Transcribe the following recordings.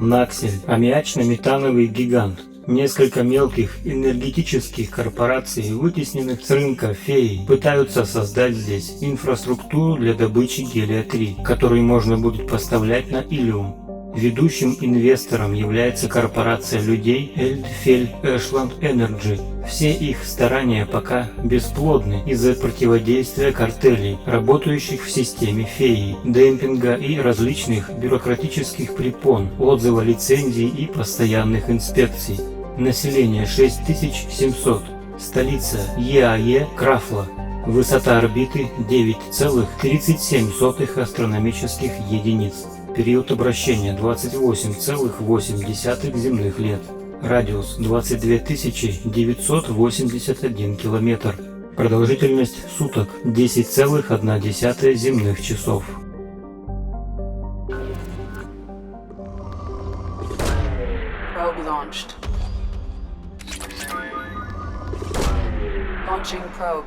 Наксель – аммиачно-метановый гигант. Несколько мелких энергетических корпораций, вытесненных с рынка феей, пытаются создать здесь инфраструктуру для добычи гелия-3, который можно будет поставлять на Илиум. Ведущим инвестором является корпорация людей Эльдфель Эшланд Энерджи. Все их старания пока бесплодны из-за противодействия картелей, работающих в системе феи, демпинга и различных бюрократических препон, отзыва лицензий и постоянных инспекций. Население 6700. Столица ЕАЕ Крафла. Высота орбиты 9,37 астрономических единиц. Период обращения 28,8 земных лет. Радиус 22 981 километр. Продолжительность суток 10,1 земных часов. Launching probe.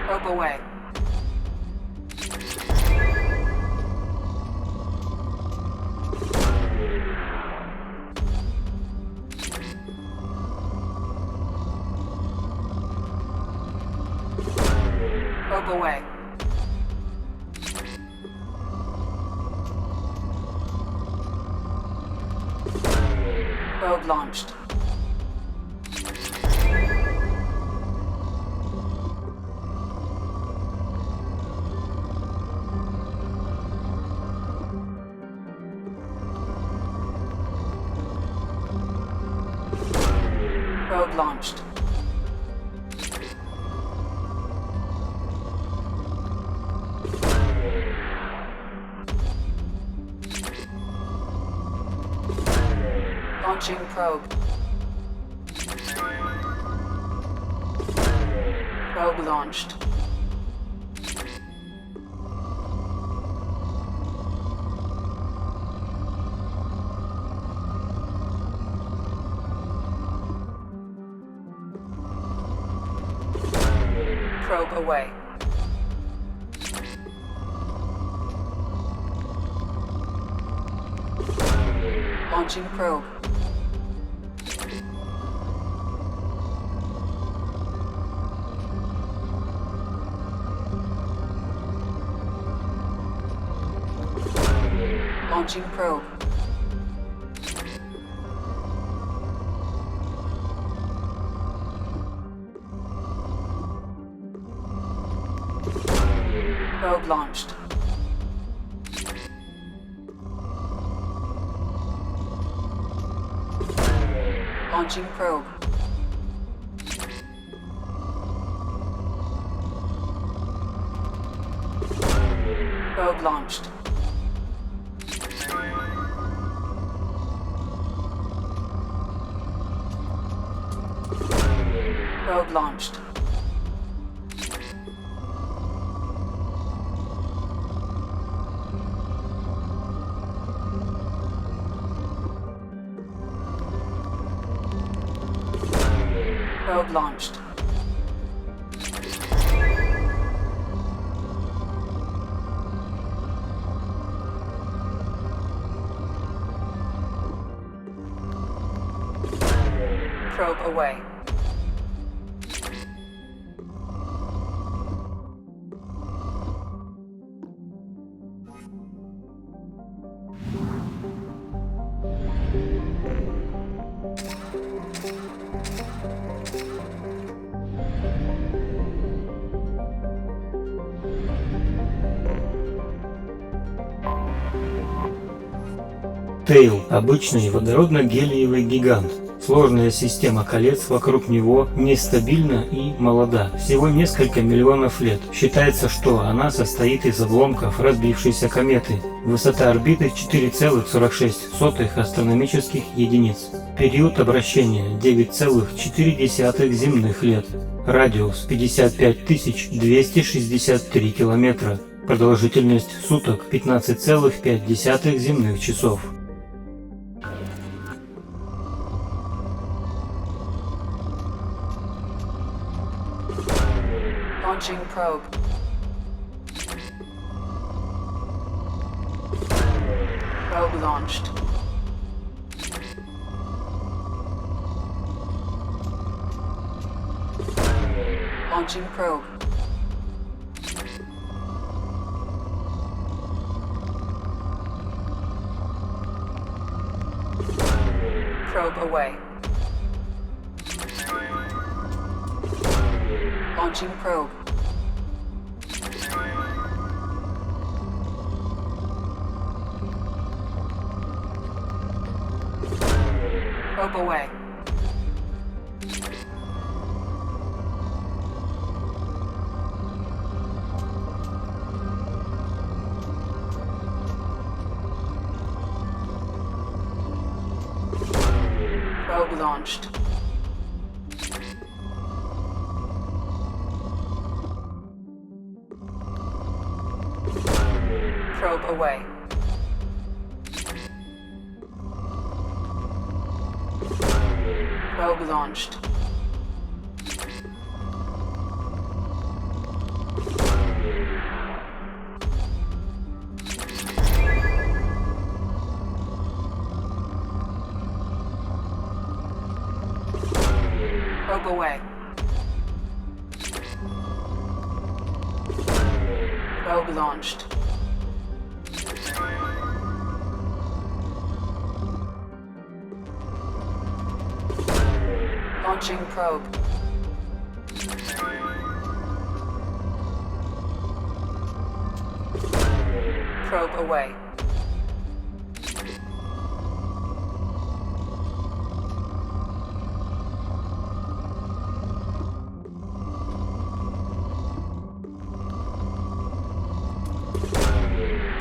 Probe away. Probe away. Probe launched. Probe launched. Launching probe. Probe launched. Probe away. Launching probe. Launching probe. Probe launched. Launching probe. Probe launched. Probe launched. Probe launched. Probe away. Тейл – обычный водородно-гелиевый гигант. Сложная система колец вокруг него нестабильна и молода, всего несколько миллионов лет. Считается, что она состоит из обломков разбившейся кометы. Высота орбиты 4,46 астрономических единиц. Период обращения 9,4 земных лет. Радиус 55 263 километра. Продолжительность суток 15,5 земных часов. Launching probe. Probe launched. Launching probe. Probe away. Launching probe. Probe away. Probe launched. Probe away. Probe launched. Probe away. Probe launched. Launching probe. Probe away.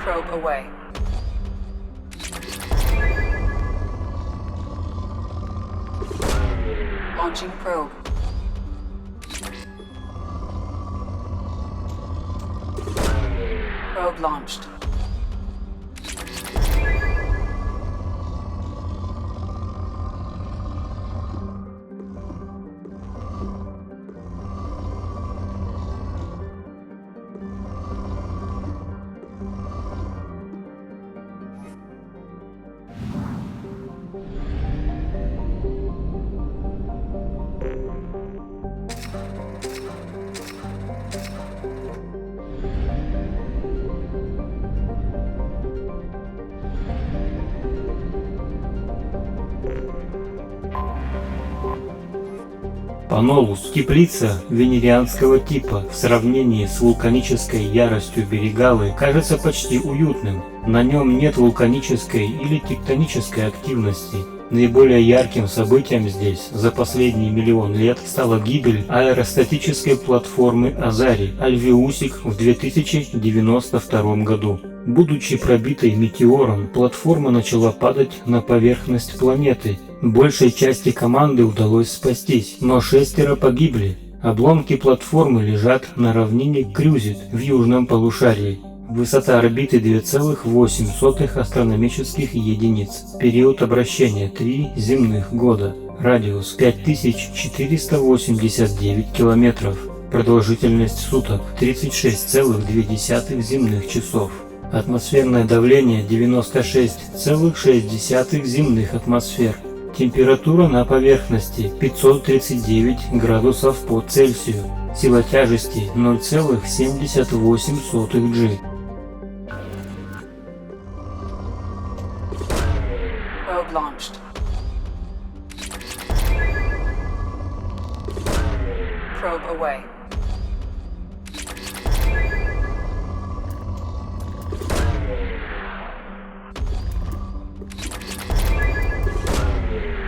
Probe away. Launching probe. Probe launched. Панолус – теплица венерианского типа, в сравнении с вулканической яростью Берегалы кажется почти уютным. На нем нет вулканической или тектонической активности. Наиболее ярким событием здесь за последние миллион лет стала гибель аэростатической платформы Азари Альвеусик в 2092 году. Будучи пробитой метеором, платформа начала падать на поверхность планеты. Большей части команды удалось спастись, но 6 погибли. Обломки платформы лежат на равнине Крюзит в южном полушарии. Высота орбиты 2,8 астрономических единиц. Период обращения 3 земных года. Радиус 5489 километров. Продолжительность суток 36,2 земных часов. Атмосферное давление 96,6 земных атмосфер. Температура на поверхности 539 градусов по Цельсию. Сила тяжести 0,78 G. Probe launched. Probe away.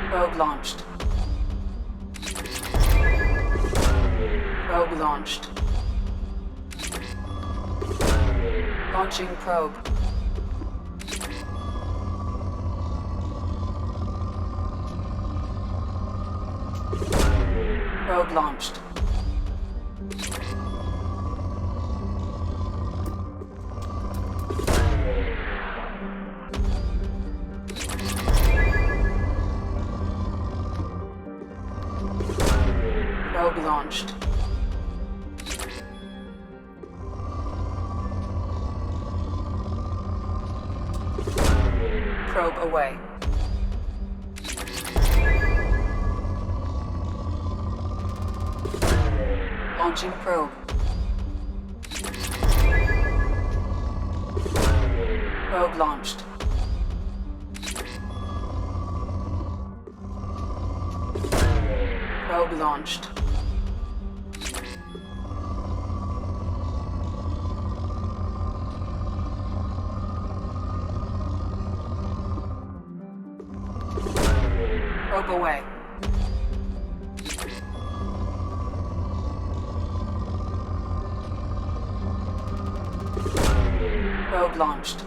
Probe launched. Probe launched. Launching probe. Probe launched. Probe launched. Probe away. Launching probe. Probe launched. Probe launched. Probe away. Probe launched.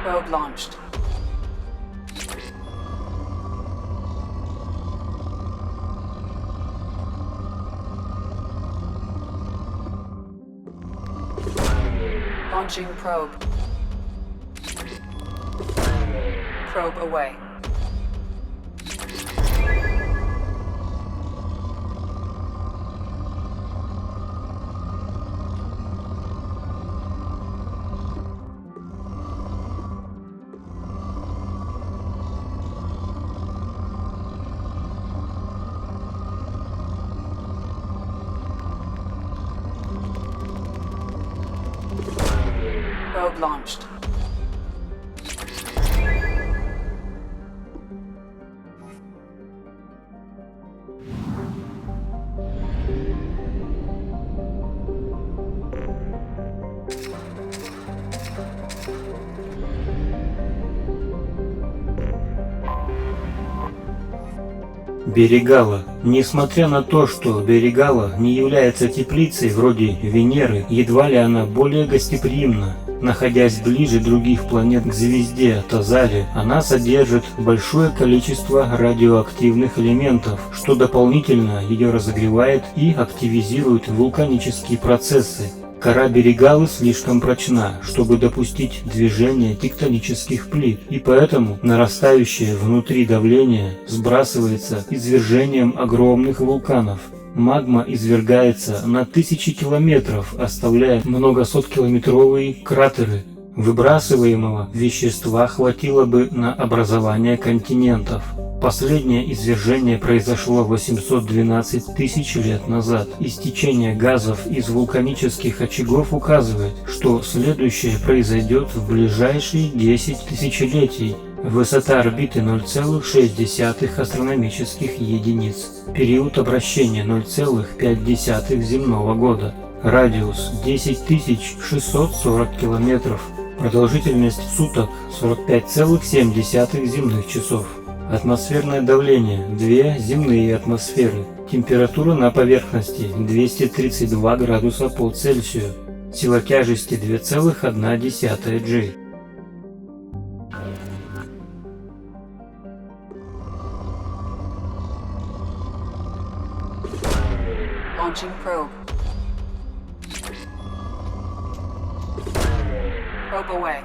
Probe launched. Launching probe. Probe away. Probe launched. Берегала. Несмотря на то, что Берегала не является теплицей вроде Венеры, едва ли она более гостеприимна. Находясь ближе других планет к звезде Тазари, она содержит большое количество радиоактивных элементов, что дополнительно ее разогревает и активизирует вулканические процессы. Кора Берегалы слишком прочна, чтобы допустить движение тектонических плит, и поэтому нарастающее внутри давление сбрасывается извержением огромных вулканов. Магма извергается на тысячи километров, оставляя многосоткилометровые кратеры. Выбрасываемого вещества хватило бы на образование континентов. Последнее извержение произошло 812 тысяч лет назад. Истечение газов из вулканических очагов указывает, что следующее произойдет в ближайшие 10 тысячелетий. Высота орбиты 0,6 астрономических единиц. Период обращения 0,5 земного года. Радиус 10 640 километров. Продолжительность суток 45,7 земных часов. Атмосферное давление 2 земные атмосферы. Температура на поверхности 232 градуса по Цельсию. Сила тяжести 2,1 G. Launching probe. Probe away.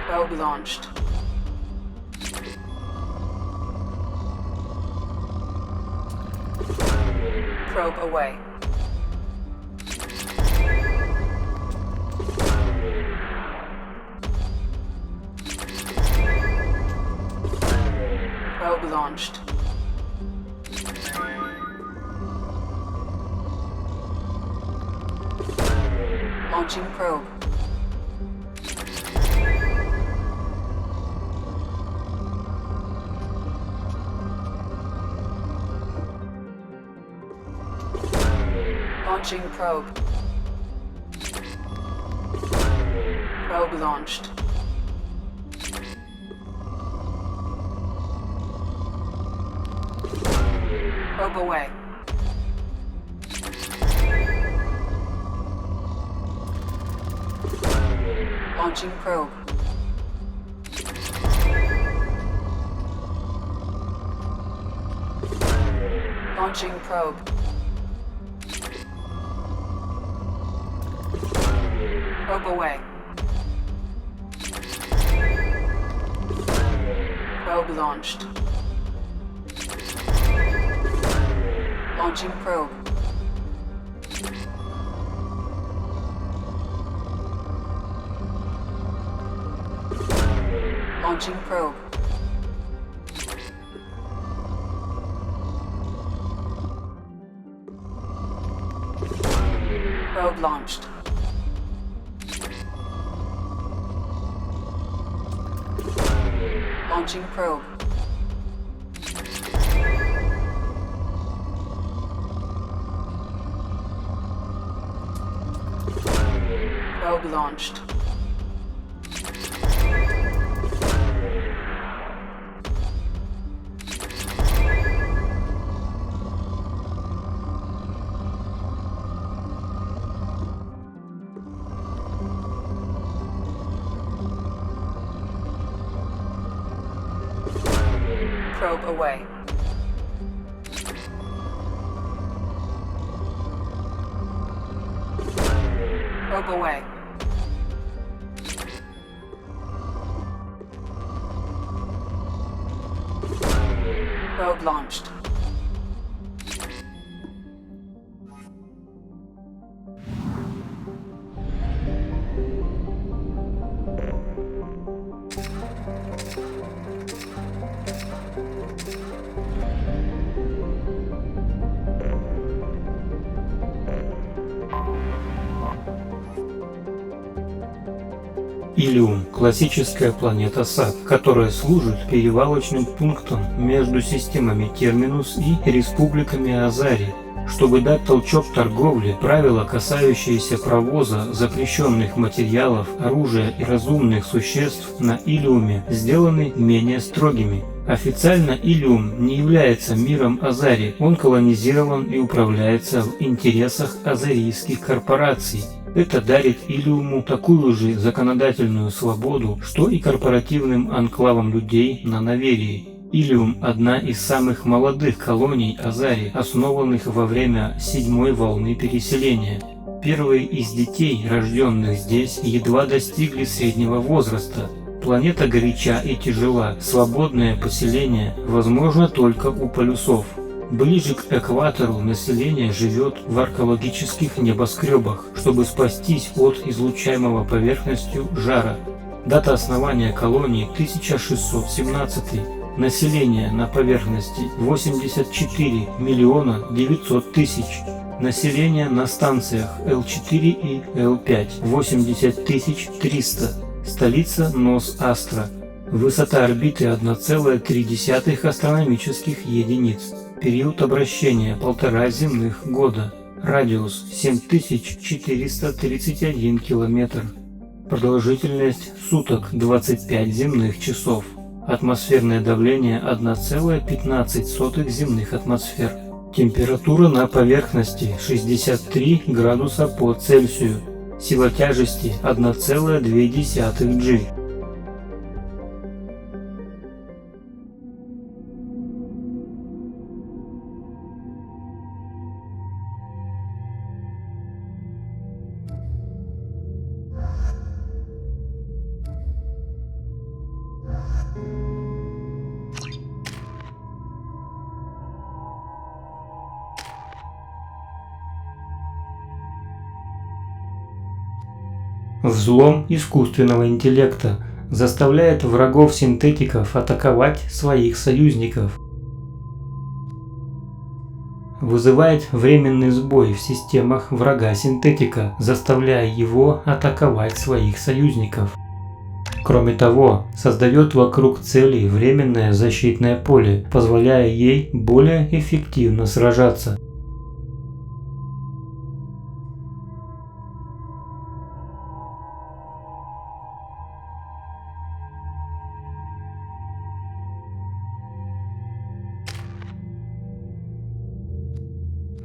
Probe launched. Probe away. Probe launched. Launching probe. Launching probe. Probe launched. Probe away. Launching probe. Launching probe. Probe away. Probe launched. Launching probe. Launching probe. Probe launched. Launching probe. Probe launched. Probe away. Probe away. Probe launched. Илиум – классическая планета САД, которая служит перевалочным пунктом между системами Терминус и республиками Азари. Чтобы дать толчок торговле, правила, касающиеся провоза запрещенных материалов, оружия и разумных существ на Илиуме, сделаны менее строгими. Официально Илиум не является миром Азари, он колонизирован и управляется в интересах азарийских корпораций. Это дарит Илиуму такую же законодательную свободу, что и корпоративным анклавам людей на Наверии. Илиум – одна из самых молодых колоний Азари, основанных во время 7-й волны переселения. Первые из детей, рожденных здесь, едва достигли среднего возраста. Планета горяча и тяжела, свободное поселение возможно только у полюсов. Ближе к экватору население живет в археологических небоскребах, чтобы спастись от излучаемого поверхностью жара. Дата основания колонии 1617. Население на поверхности 84 миллиона 900 тысяч. Население на станциях L4 и L5 80 300. Столица Нос-Астра. Высота орбиты 1,3 астрономических единиц. Период обращения 1,5 земных года. Радиус 7431 километр. Продолжительность суток 25 земных часов. Атмосферное давление 1,15 земных атмосфер. Температура на поверхности 63 градуса по Цельсию. Сила тяжести 1,2 G. Взлом искусственного интеллекта заставляет врагов-синтетиков атаковать своих союзников. Вызывает временный сбой в системах врага-синтетика, заставляя его атаковать своих союзников. Кроме того, создает вокруг цели временное защитное поле, позволяя ей более эффективно сражаться.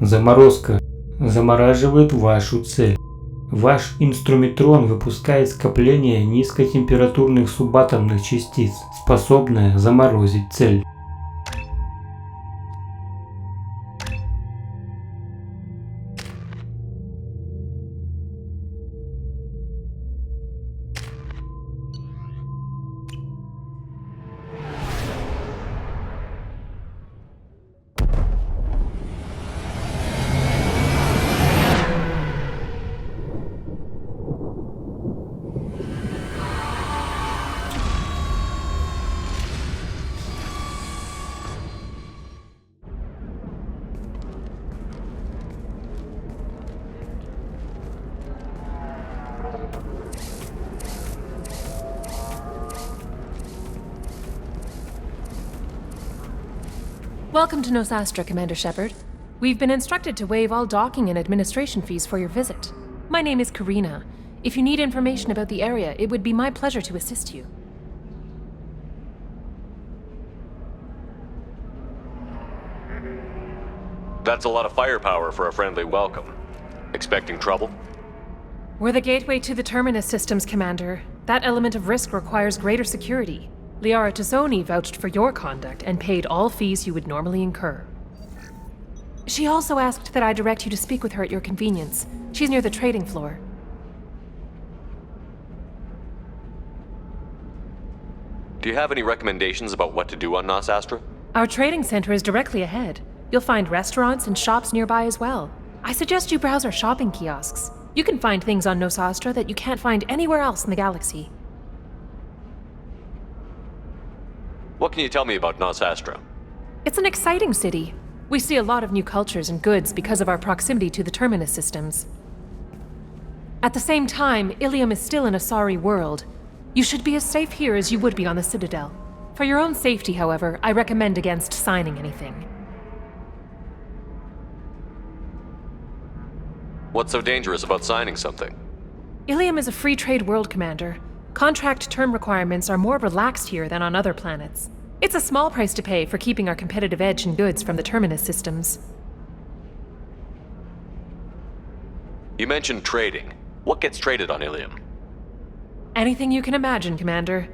Заморозка замораживает вашу цель. Ваш инструмитрон выпускает скопление низкотемпературных субатомных частиц, способное заморозить цель. Welcome to Nosastra, Commander Shepard. We've been instructed to waive all docking and administration fees for your visit. My name is Karina. If you need information about the area, it would be my pleasure to assist you. That's a lot of firepower for a friendly welcome. Expecting trouble? We're the gateway to the Terminus systems, Commander. That element of risk requires greater security. Liara Tassoni vouched for your conduct and paid all fees you would normally incur. She also asked that I direct you to speak with her at your convenience. She's near the trading floor. Do you have any recommendations about what to do on Nosastra? Our trading center is directly ahead. You'll find restaurants and shops nearby as well. I suggest you browse our shopping kiosks. You can find things on Nosastra that you can't find anywhere else in the galaxy. What can you tell me about Nosastra? It's an exciting city. We see a lot of new cultures and goods because of our proximity to the Terminus systems. At the same time, Ilium is still an Asari world. You should be as safe here as you would be on the Citadel. For your own safety, however, I recommend against signing anything. What's so dangerous about signing something? Ilium is a free trade world, Commander. Contract term requirements are more relaxed here than on other planets. It's a small price to pay for keeping our competitive edge in goods from the Terminus systems. You mentioned trading. What gets traded on Ilium? Anything you can imagine, Commander.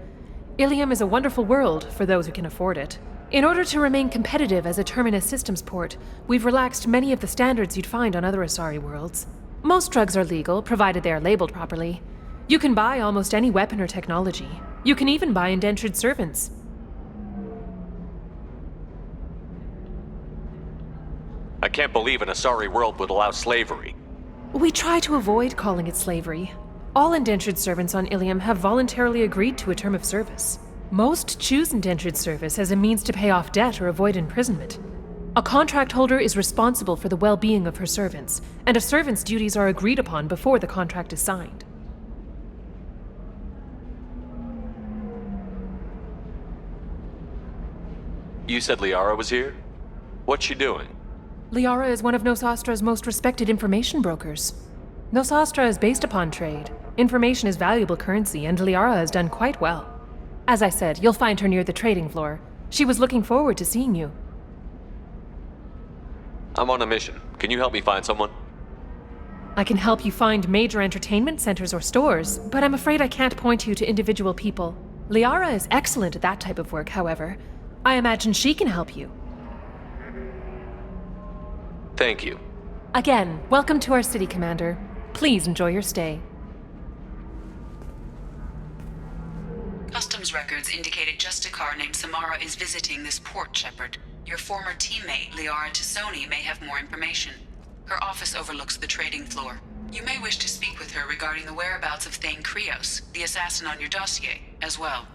Ilium is a wonderful world for those who can afford it. In order to remain competitive as a Terminus systems port, we've relaxed many of the standards you'd find on other Asari worlds. Most drugs are legal, provided they are labeled properly. You can buy almost any weapon or technology. You can even buy indentured servants. I can't believe an Asari world would allow slavery. We try to avoid calling it slavery. All indentured servants on Ilium have voluntarily agreed to a term of service. Most choose indentured service as a means to pay off debt or avoid imprisonment. A contract holder is responsible for the well-being of her servants, and a servant's duties are agreed upon before the contract is signed. You said Liara was here? What's she doing? Liara is one of Nosastra's most respected information brokers. Nosastra is based upon trade. Information is valuable currency, and Liara has done quite well. As I said, you'll find her near the trading floor. She was looking forward to seeing you. I'm on a mission. Can you help me find someone? I can help you find major entertainment centers or stores, but I'm afraid I can't point you to individual people. Liara is excellent at that type of work, however. I imagine she can help you. Thank you. Again, welcome to our city, Commander. Please enjoy your stay. Customs records indicated just a car named Samara is visiting this port, Shepard. Your former teammate, Liara Tassoni, may have more information. Her office overlooks the trading floor. You may wish to speak with her regarding the whereabouts of Thane Krios, the assassin on your dossier, as well.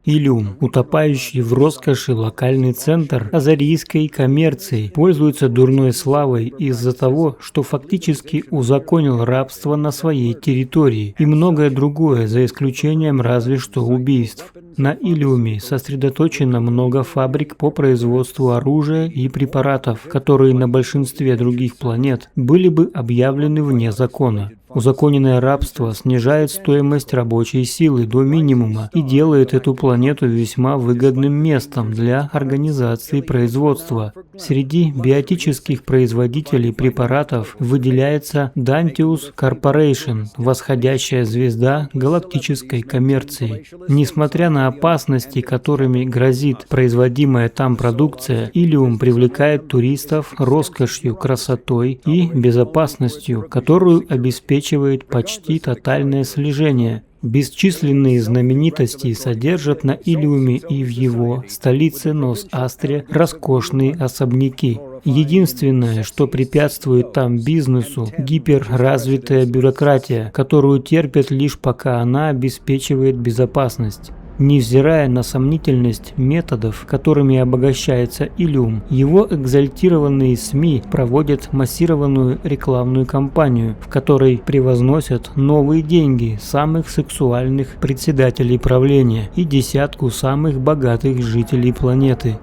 Илюм, утопающий в роскоши локальный центр азарийской коммерции, пользуется дурной славой из-за того, что фактически узаконил рабство на своей территории и многое другое, за исключением разве что убийств. На Илюме сосредоточено много фабрик по производству оружия и препаратов, которые на большинстве других планет были бы объявлены вне закона. Узаконенное рабство снижает стоимость рабочей силы до минимума и делает эту планету весьма выгодным местом для организации производства. Среди биотических производителей препаратов выделяется Dantius Corporation, восходящая звезда галактической коммерции. Несмотря на опасности, которыми грозит производимая там продукция, Илиум привлекает туристов роскошью, красотой и безопасностью, которую обеспечивает почти тотальное слежение. Бесчисленные знаменитости содержат на Илиуме и в его столице Нос-Астре роскошные особняки. Единственное, что препятствует там бизнесу, гиперразвитая бюрократия, которую терпят лишь пока она обеспечивает безопасность. Невзирая на сомнительность методов, которыми обогащается Иллюм, его экзальтированные СМИ проводят массированную рекламную кампанию, в которой превозносят новые деньги самых сексуальных председателей правления и десятку самых богатых жителей планеты.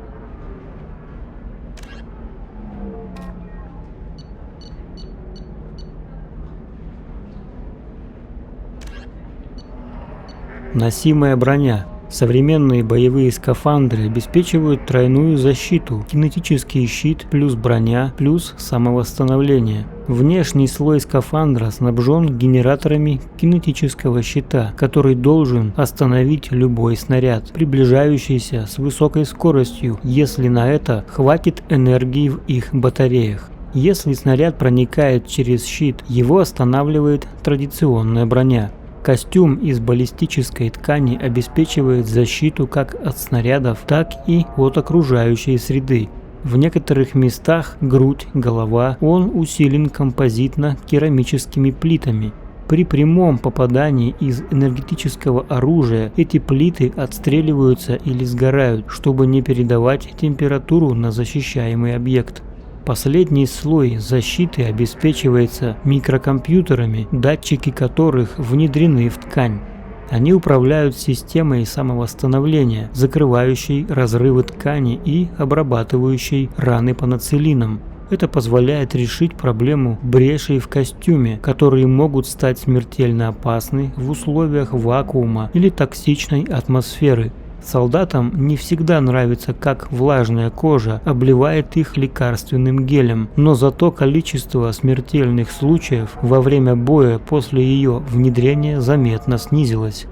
Носимая броня. Современные боевые скафандры обеспечивают тройную защиту: кинетический щит плюс броня плюс самовосстановление. Внешний слой скафандра снабжен генераторами кинетического щита, который должен остановить любой снаряд, приближающийся с высокой скоростью, если на это хватит энергии в их батареях. Если снаряд проникает через щит, его останавливает традиционная броня. Костюм из баллистической ткани обеспечивает защиту как от снарядов, так и от окружающей среды. В некоторых местах грудь, голова, он усилен композитно-керамическими плитами. При прямом попадании из энергетического оружия эти плиты отстреливаются или сгорают, чтобы не передавать температуру на защищаемый объект. Последний слой защиты обеспечивается микрокомпьютерами, датчики которых внедрены в ткань. Они управляют системой самовосстановления, закрывающей разрывы ткани и обрабатывающей раны пенициллином. Это позволяет решить проблему брешей в костюме, которые могут стать смертельно опасны в условиях вакуума или токсичной атмосферы. Солдатам не всегда нравится, как влажная кожа обливает их лекарственным гелем, но зато количество смертельных случаев во время боя после ее внедрения заметно снизилось.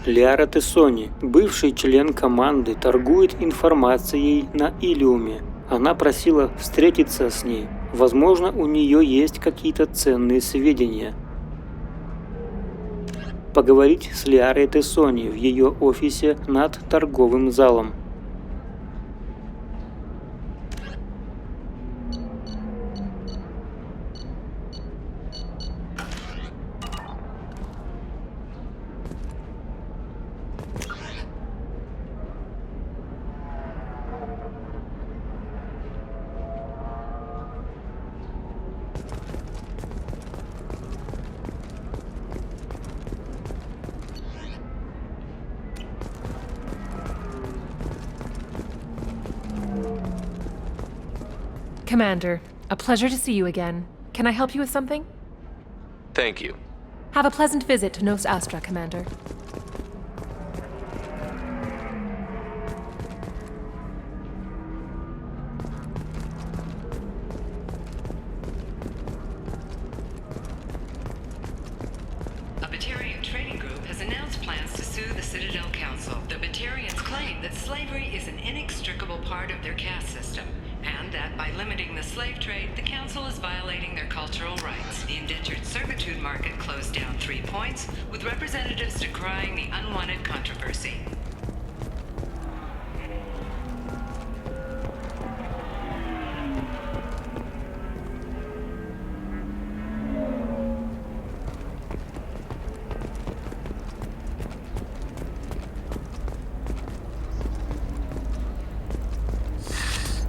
Лиара Тессони, бывший член команды, торгует информацией на Иллюме. Она просила встретиться с ней. Возможно, у нее есть какие-то ценные сведения. Поговорить с Лиарой Тессони в ее офисе над торговым залом. Commander, a pleasure to see you again. Can I help you with something? Thank you. Have a pleasant visit to Nos Astra, Commander. A Batarian trading group has announced plans to sue the Citadel Council. The Batarians claim that slavery is an inextricable part of their caste system, and that by limiting the slave trade, the Council is violating their cultural rights. The indentured servitude market closed down 3 points, with representatives decrying the unwanted controversy.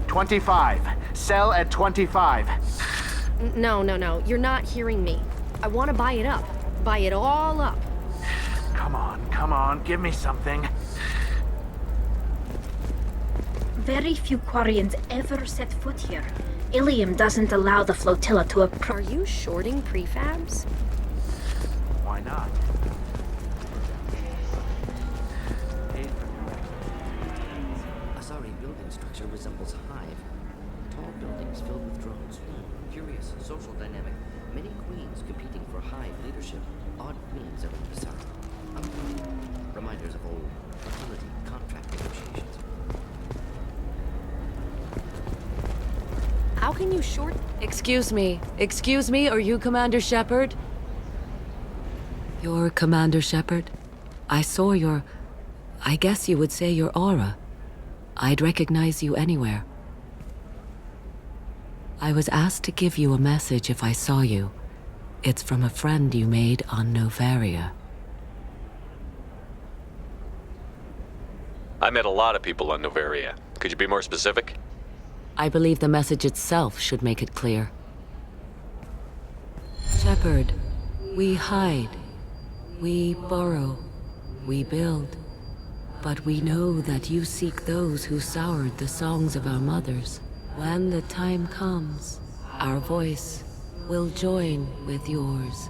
$25. Sell at $25. No. You're not hearing me. I want to buy it up. Buy it all up. Come on. Give me something. Very few Quarians ever set foot here. Ilium doesn't allow the flotilla to approach. Are you shorting prefabs? Why not? Asari building structure resembles hive. Tall buildings filled with drones. Curious social dynamic. Many queens competing for hive leadership. Odd queens ever bizarre. Reminders of old fertility contract negotiations. How can you short? Excuse me, are you Commander Shepard? You're Commander Shepard? I saw your... I guess you would say your aura. I'd recognize you anywhere. I was asked to give you a message if I saw you. It's from a friend you made on Novaria. I met a lot of people on Novaria. Could you be more specific? I believe the message itself should make it clear. Shepard, we hide, we borrow, we build. But we know that you seek those who soured the songs of our mothers. When the time comes, our voice will join with yours,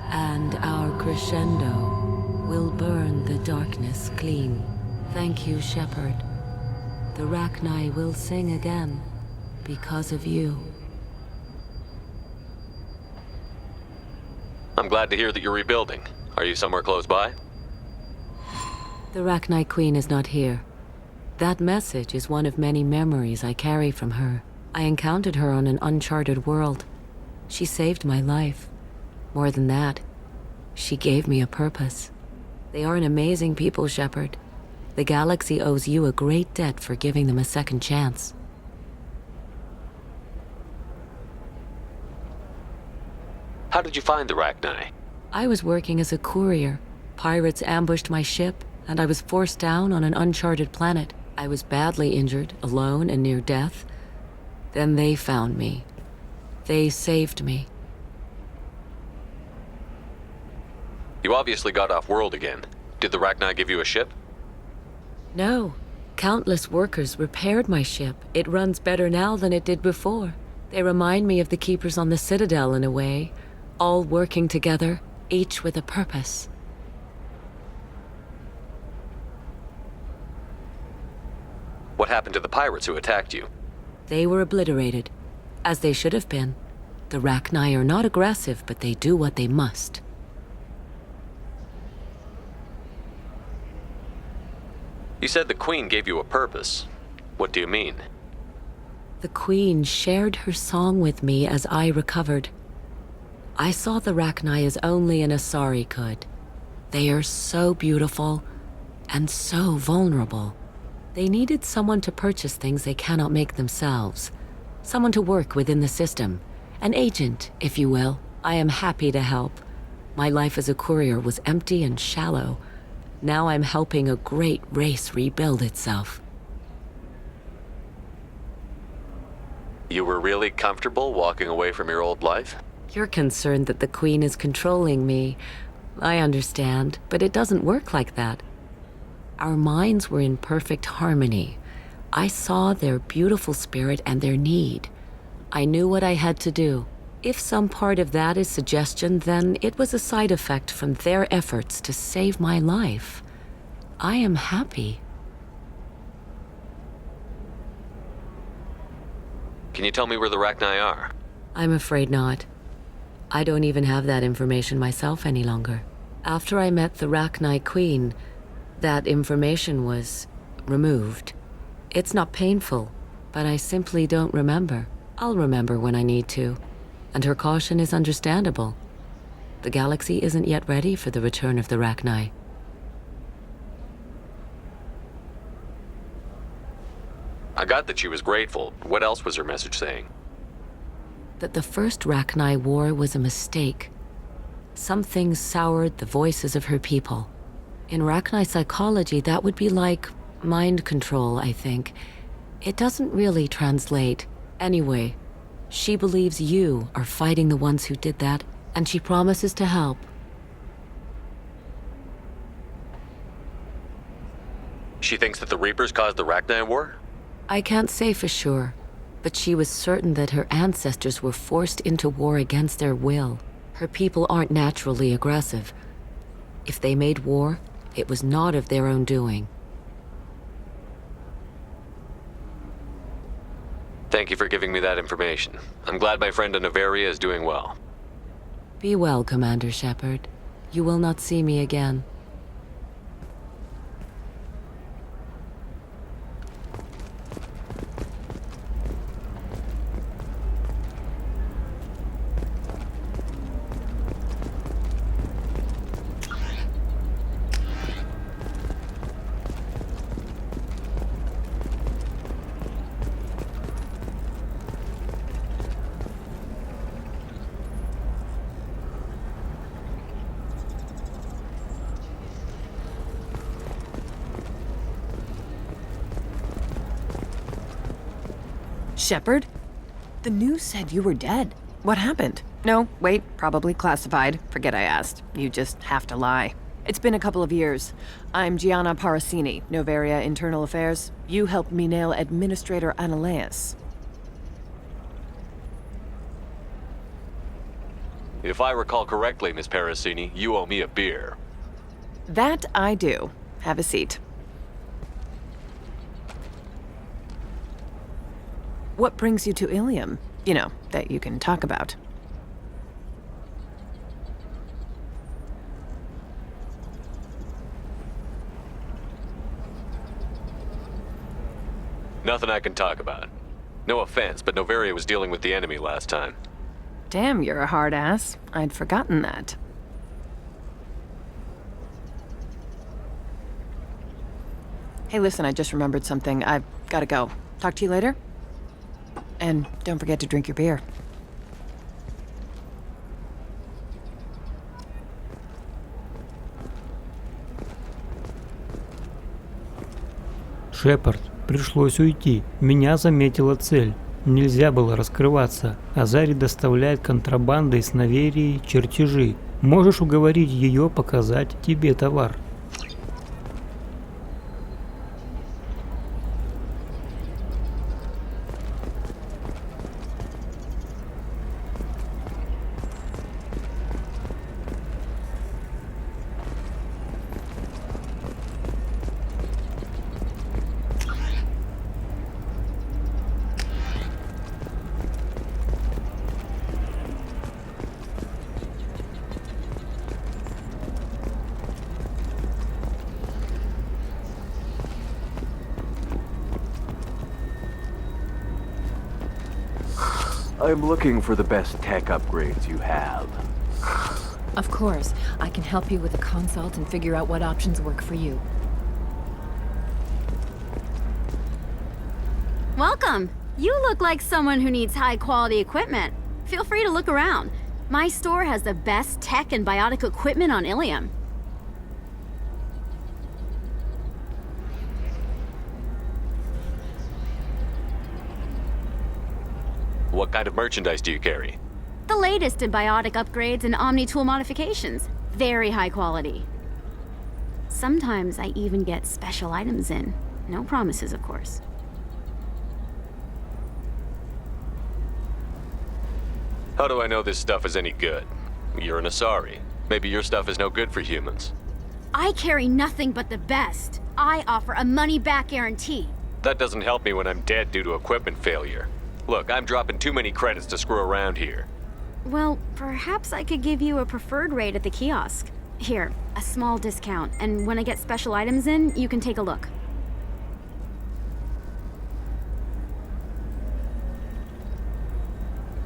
and our crescendo will burn the darkness clean. Thank you, Shepard. The Rachni will sing again because of you. I'm glad to hear that you're rebuilding. Are you somewhere close by? The Rachni Queen is not here. That message is one of many memories I carry from her. I encountered her on an uncharted world. She saved my life. More than that, she gave me a purpose. They are an amazing people, Shepard. The galaxy owes you a great debt for giving them a second chance. How did you find the Rachni? I was working as a courier. Pirates ambushed my ship, and I was forced down on an uncharted planet. I was badly injured, alone and near death. Then they found me. They saved me. You obviously got off world again. Did the Rachni give you a ship? No. Countless workers repaired my ship. It runs better now than it did before. They remind me of the Keepers on the Citadel in a way, all working together, each with a purpose. What happened to the pirates who attacked you? They were obliterated, as they should have been. The Rachni are not aggressive, but they do what they must. You said the Queen gave you a purpose. What do you mean? The Queen shared her song with me as I recovered. I saw the Rachni as only an Asari could. They are so beautiful and so vulnerable. They needed someone to purchase things they cannot make themselves. Someone to work within the system. An agent, if you will. I am happy to help. My life as a courier was empty and shallow. Now I'm helping a great race rebuild itself. You were really comfortable walking away from your old life? You're concerned that the Queen is controlling me. I understand, but it doesn't work like that. Our minds were in perfect harmony. I saw their beautiful spirit and their need. I knew what I had to do. If some part of that is suggestion, then it was a side effect from their efforts to save my life. I am happy. Can you tell me where the Rachni are? I'm afraid not. I don't even have that information myself any longer. After I met the Rachni Queen, that information was removed. It's not painful, but I simply don't remember. I'll remember when I need to. And her caution is understandable. The galaxy isn't yet ready for the return of the Rachni. I got that she was grateful. What else was her message saying? That the first Rachni war was a mistake. Something soured the voices of her people. In Rachni psychology, that would be like mind control, I think. It doesn't really translate. Anyway, she believes you are fighting the ones who did that, and she promises to help. She thinks that the Reapers caused the Rachni war? I can't say for sure, but she was certain that her ancestors were forced into war against their will. Her people aren't naturally aggressive. If they made war, it was not of their own doing. Thank you for giving me that information. I'm glad my friend in Novaria is doing well. Be well, Commander Shepard. You will not see me again. Shepard? The news said you were dead. What happened? No, wait, probably classified. Forget I asked. You just have to lie. It's been a couple of years. I'm Gianna Parasini, Novaria Internal Affairs. You helped me nail Administrator Analeas. If I recall correctly, Miss Parasini, you owe me a beer. That I do. Have a seat. What brings you to Ilium? You know, that you can talk about. Nothing I can talk about. No offense, but Novaria was dealing with the enemy last time. Damn, you're a hard ass. I'd forgotten that. Hey, listen, I just remembered something. I've gotta go. Talk to you later? And don't forget to drink your beer. Шепард, пришлось уйти. Меня заметила цель. Нельзя было раскрываться. Азари доставляет контрабандой с Наверии чертежи. Можешь уговорить ее показать тебе товар. I'm looking for the best tech upgrades you have. Of course. I can help you with a consult and figure out what options work for you. Welcome! You look like someone who needs high-quality equipment. Feel free to look around. My store has the best tech and biotic equipment on Ilium. What kind of merchandise do you carry? The latest in biotic upgrades and omni-tool modifications. Very high quality. Sometimes I even get special items in. No promises, of course. How do I know this stuff is any good? You're an Asari. Maybe your stuff is no good for humans. I carry nothing but the best. I offer a money-back guarantee. That doesn't help me when I'm dead due to equipment failure. Look, I'm dropping too many credits to screw around here. Well, perhaps I could give you a preferred rate at the kiosk. Here, a small discount, and when I get special items in, you can take a look.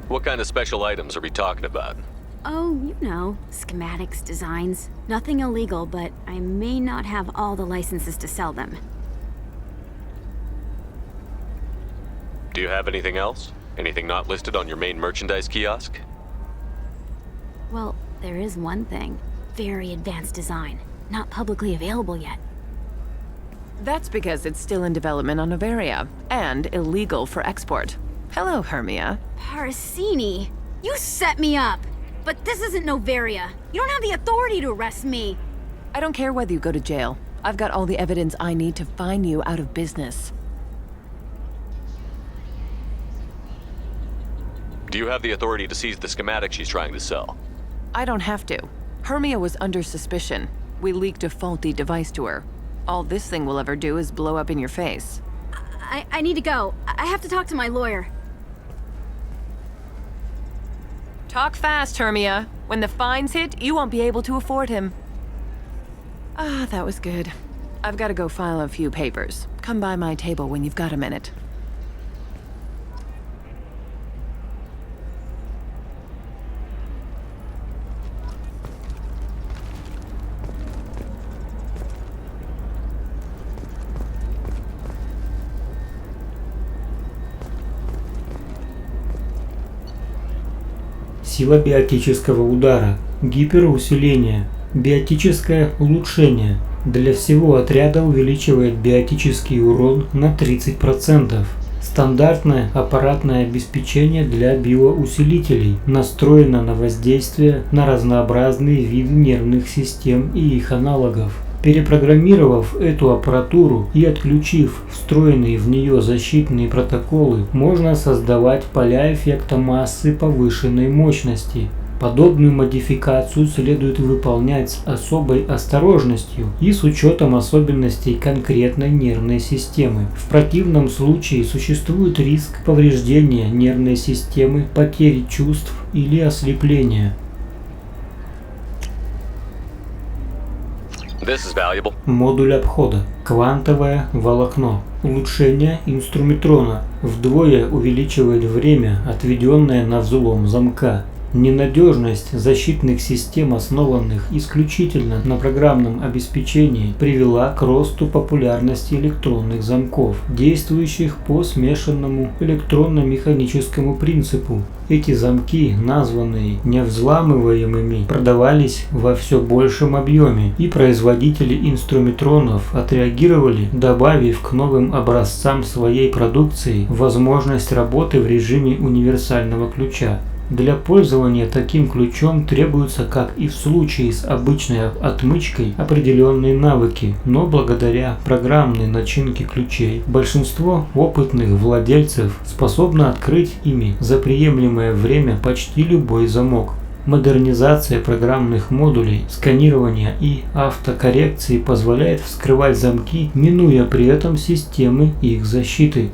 What kind of special items are we talking about? Oh, you know, schematics, designs. Nothing illegal, but I may not have all the licenses to sell them. Do you have anything else? Anything not listed on your main merchandise kiosk? Well, there is one thing. Very advanced design. Not publicly available yet. That's because it's still in development on Novaria, and illegal for export. Hello, Hermia. Parasini! You set me up! But this isn't Novaria. You don't have the authority to arrest me. I don't care whether you go to jail. I've got all the evidence I need to fine you out of business. Do you have the authority to seize the schematic she's trying to sell? I don't have to. Hermia was under suspicion. We leaked a faulty device to her. All this thing will ever do is blow up in your face. I need to go. I have to talk to my lawyer. Talk fast, Hermia. When the fines hit, you won't be able to afford him. Ah, that was good. I've got to go file a few papers. Come by my table when you've got a minute. Сила биотического удара, гиперусиление, биотическое улучшение. Для всего отряда увеличивает биотический урон на 30%. Стандартное аппаратное обеспечение для биоусилителей настроено на воздействие на разнообразные виды нервных систем и их аналогов. Перепрограммировав эту аппаратуру и отключив встроенные в нее защитные протоколы, можно создавать поля эффекта массы повышенной мощности. Подобную модификацию следует выполнять с особой осторожностью и с учетом особенностей конкретной нервной системы. В противном случае существует риск повреждения нервной системы, потери чувств или ослепления. Модуль обхода. Квантовое волокно. Улучшение инструментрона. Вдвое увеличивает время, отведенное на взлом замка. Ненадежность защитных систем, основанных исключительно на программном обеспечении, привела к росту популярности электронных замков, действующих по смешанному электронно-механическому принципу. Эти замки, названные невзламываемыми, продавались во все большем объеме, и производители инструментронов отреагировали, добавив к новым образцам своей продукции возможность работы в режиме универсального ключа. Для пользования таким ключом требуются, как и в случае с обычной отмычкой, определенные навыки, но благодаря программной начинке ключей большинство опытных владельцев способно открыть ими за приемлемое время почти любой замок. Модернизация программных модулей, сканирования и автокоррекции позволяет вскрывать замки, минуя при этом системы их защиты.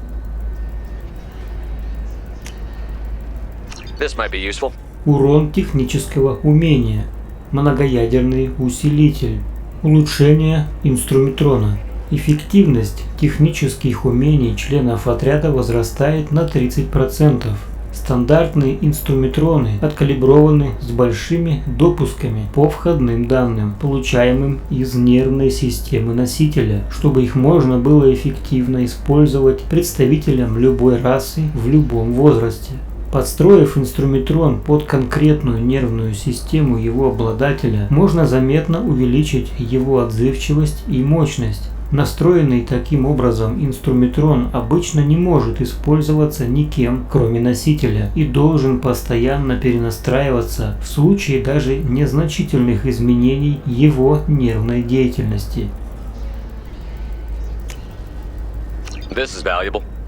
Урон технического умения. Многоядерный усилитель. Улучшение инструментрона. Эффективность технических умений членов отряда возрастает на 30%. Стандартные инструментроны откалиброваны с большими допусками по входным данным, получаемым из нервной системы носителя, чтобы их можно было эффективно использовать представителям любой расы в любом возрасте. Подстроив инструментрон под конкретную нервную систему его обладателя, можно заметно увеличить его отзывчивость и мощность. Настроенный таким образом инструментрон обычно не может использоваться никем, кроме носителя, и должен постоянно перенастраиваться в случае даже незначительных изменений его нервной деятельности.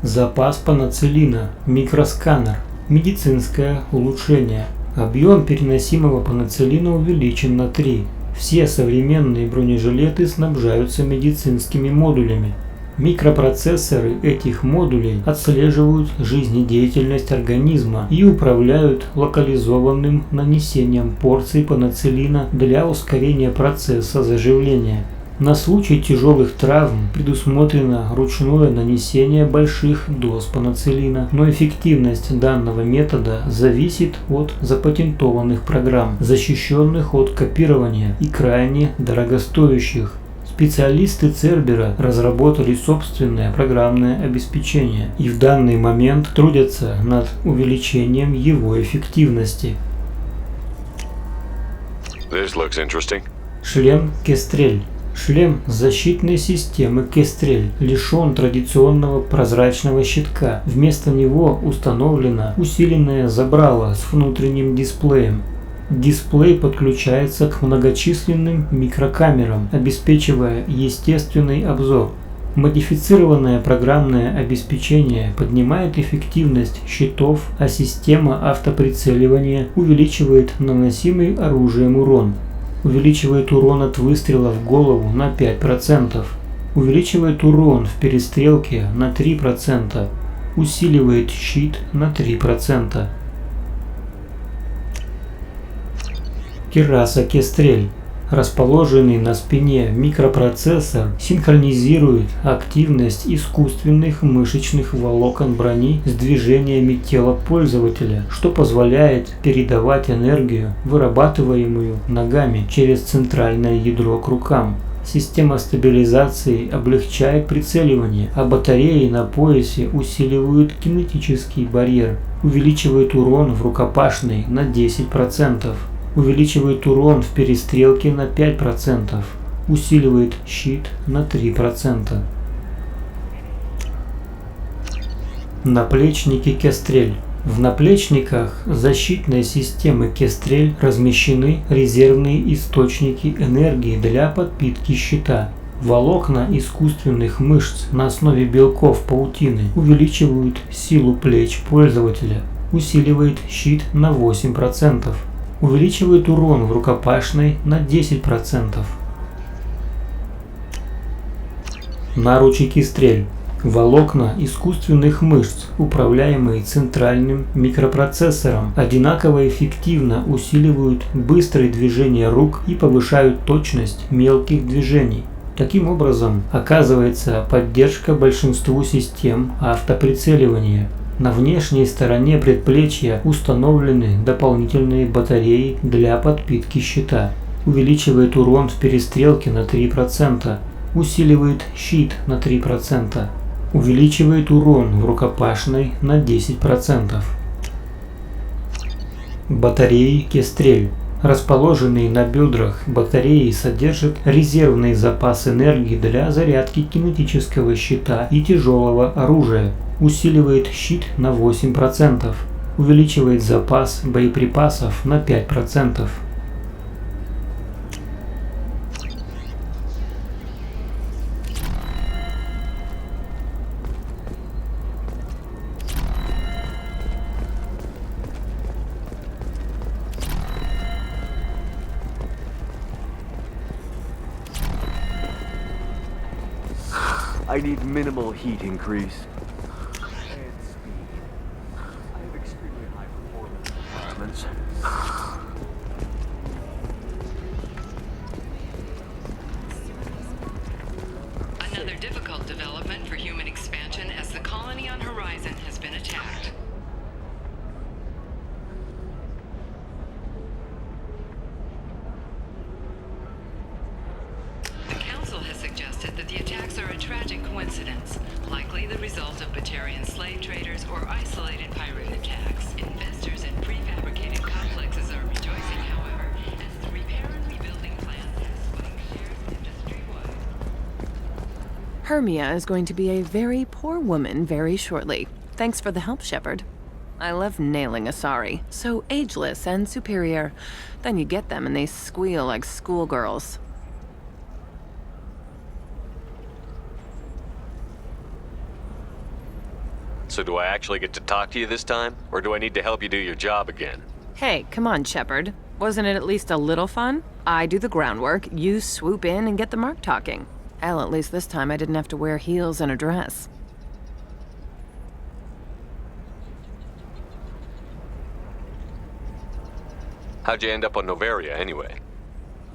Запас пенициллина. Микросканер. Медицинское улучшение. Объем переносимого пенициллина увеличен на 3. Все современные бронежилеты снабжаются медицинскими модулями. Микропроцессоры этих модулей отслеживают жизнедеятельность организма и управляют локализованным нанесением порций пенициллина для ускорения процесса заживления. На случай тяжелых травм предусмотрено ручное нанесение больших доз пенициллина, но эффективность данного метода зависит от запатентованных программ, защищенных от копирования и крайне дорогостоящих. Специалисты Цербера разработали собственное программное обеспечение и в данный момент трудятся над увеличением его эффективности. Шлем Кестрель. Шлем защитной системы Кестрель лишен традиционного прозрачного щитка. Вместо него установлено усиленное забрало с внутренним дисплеем. Дисплей подключается к многочисленным микрокамерам, обеспечивая естественный обзор. Модифицированное программное обеспечение поднимает эффективность щитов, а система автоприцеливания увеличивает наносимый оружием урон. Увеличивает урон от выстрела в голову на 5%. Увеличивает урон в перестрелке на 3%. Усиливает щит на 3%. Кираса Кестрель. Расположенный на спине микропроцессор синхронизирует активность искусственных мышечных волокон брони с движениями тела пользователя, что позволяет передавать энергию, вырабатываемую ногами, через центральное ядро к рукам. Система стабилизации облегчает прицеливание, а батареи на поясе усиливают кинетический барьер, увеличивает урон в рукопашной на 10%. Увеличивает урон в перестрелке на 5%, усиливает щит на 3%. Наплечники Кестрель. В наплечниках защитной системы Кестрель размещены резервные источники энергии для подпитки щита. Волокна искусственных мышц на основе белков паутины увеличивают силу плеч пользователя, усиливает щит на 8%, увеличивает урон в рукопашной на 10%. Наручи Кестрель. Волокна искусственных мышц, управляемые центральным микропроцессором, одинаково эффективно усиливают быстрые движения рук и повышают точность мелких движений. Таким образом, оказывается поддержка большинству систем автоприцеливания. На внешней стороне предплечья установлены дополнительные батареи для подпитки щита. Увеличивает урон в перестрелке на 3%, усиливает щит на 3%. Увеличивает урон в рукопашной на 10%. Батареи Кестрель. Расположенные на бедрах батареи содержат резервный запас энергии для зарядки кинетического щита и тяжелого оружия. Усиливает щит на 8%. Увеличивает запас боеприпасов на 5%. I need minimal heat increase. And speed. I have extremely high performance requirements. Another difficult development for human expansion as the colony on Horizon has been attacked. That the attacks are a tragic coincidence, likely the result of Batarian slave traders or isolated pirate attacks. Investors in prefabricated complexes are rejoicing, however, as the repair and rebuilding plan has spiked shares industry-wide. Hermia is going to be a very poor woman very shortly. Thanks for the help, Shepard. I love nailing Asari. So ageless and superior. Then you get them and they squeal like schoolgirls. So do I actually get to talk to you this time? Or do I need to help you do your job again? Hey, come on, Shepard. Wasn't it at least a little fun? I do the groundwork, you swoop in and get the mark talking. Hell, at least this time I didn't have to wear heels and a dress. How'd you end up on Novaria anyway?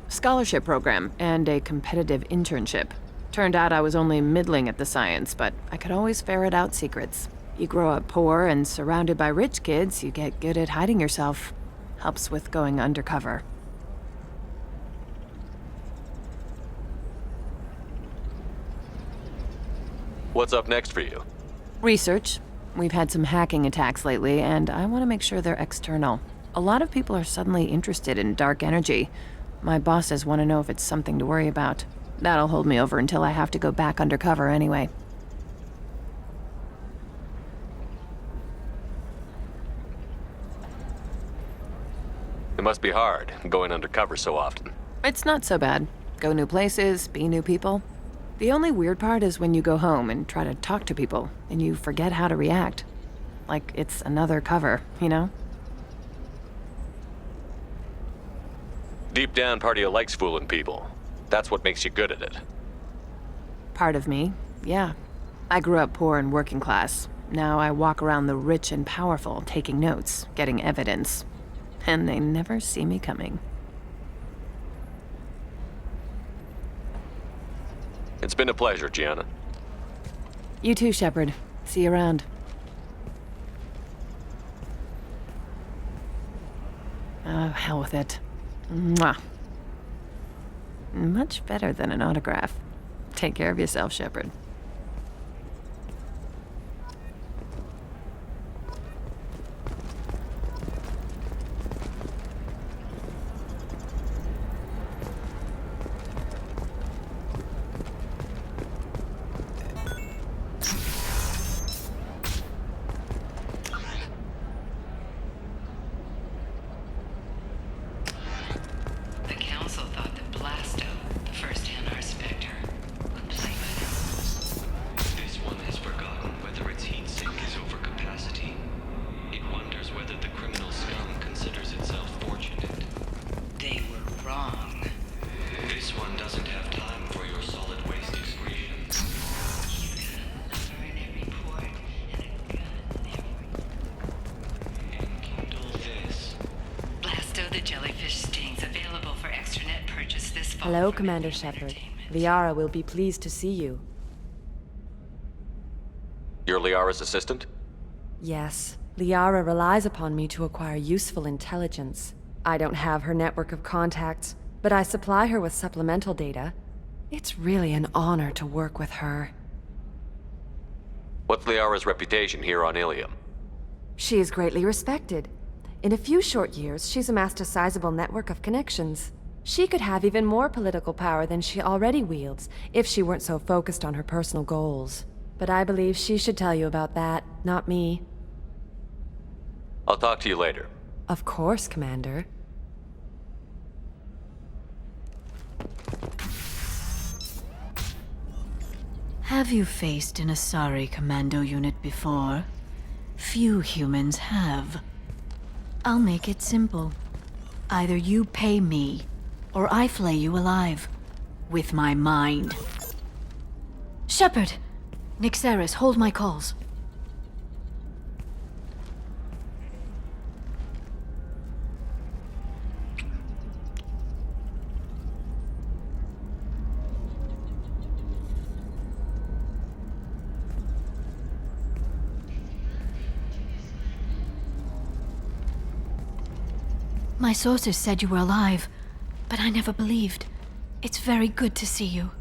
Scholarship program and a competitive internship. Turned out I was only middling at the science, but I could always ferret out secrets. You grow up poor and surrounded by rich kids, you get good at hiding yourself. Helps with going undercover. What's up next for you? Research. We've had some hacking attacks lately, and I want to make sure they're external. A lot of people are suddenly interested in dark energy. My bosses want to know if it's something to worry about. That'll hold me over until I have to go back undercover anyway. It must be hard, going undercover so often. It's not so bad. Go new places, be new people. The only weird part is when you go home and try to talk to people, and you forget how to react. Like it's another cover, you know? Deep down, part of you likes fooling people. That's what makes you good at it. Part of me, yeah. I grew up poor and working class. Now I walk around the rich and powerful, taking notes, getting evidence. And they never see me coming. It's been a pleasure, Gianna. You too, Shepard. See you around. Oh, hell with it. Mwah. Much better than an autograph. Take care of yourself, Shepard. Hello, Commander Shepard. Liara will be pleased to see you. You're Liara's assistant? Yes. Liara relies upon me to acquire useful intelligence. I don't have her network of contacts, but I supply her with supplemental data. It's really an honor to work with her. What's Liara's reputation here on Ilium? She is greatly respected. In a few short years, she's amassed a sizable network of connections. She could have even more political power than she already wields, if she weren't so focused on her personal goals. But I believe she should tell you about that, not me. I'll talk to you later. Of course, Commander. Have you faced an Asari commando unit before? Few humans have. I'll make it simple. Either you pay me, or I flay you alive. With my mind. Shepard! Nixeris, hold my calls. My sources said you were alive, but I never believed. It's very good to see you.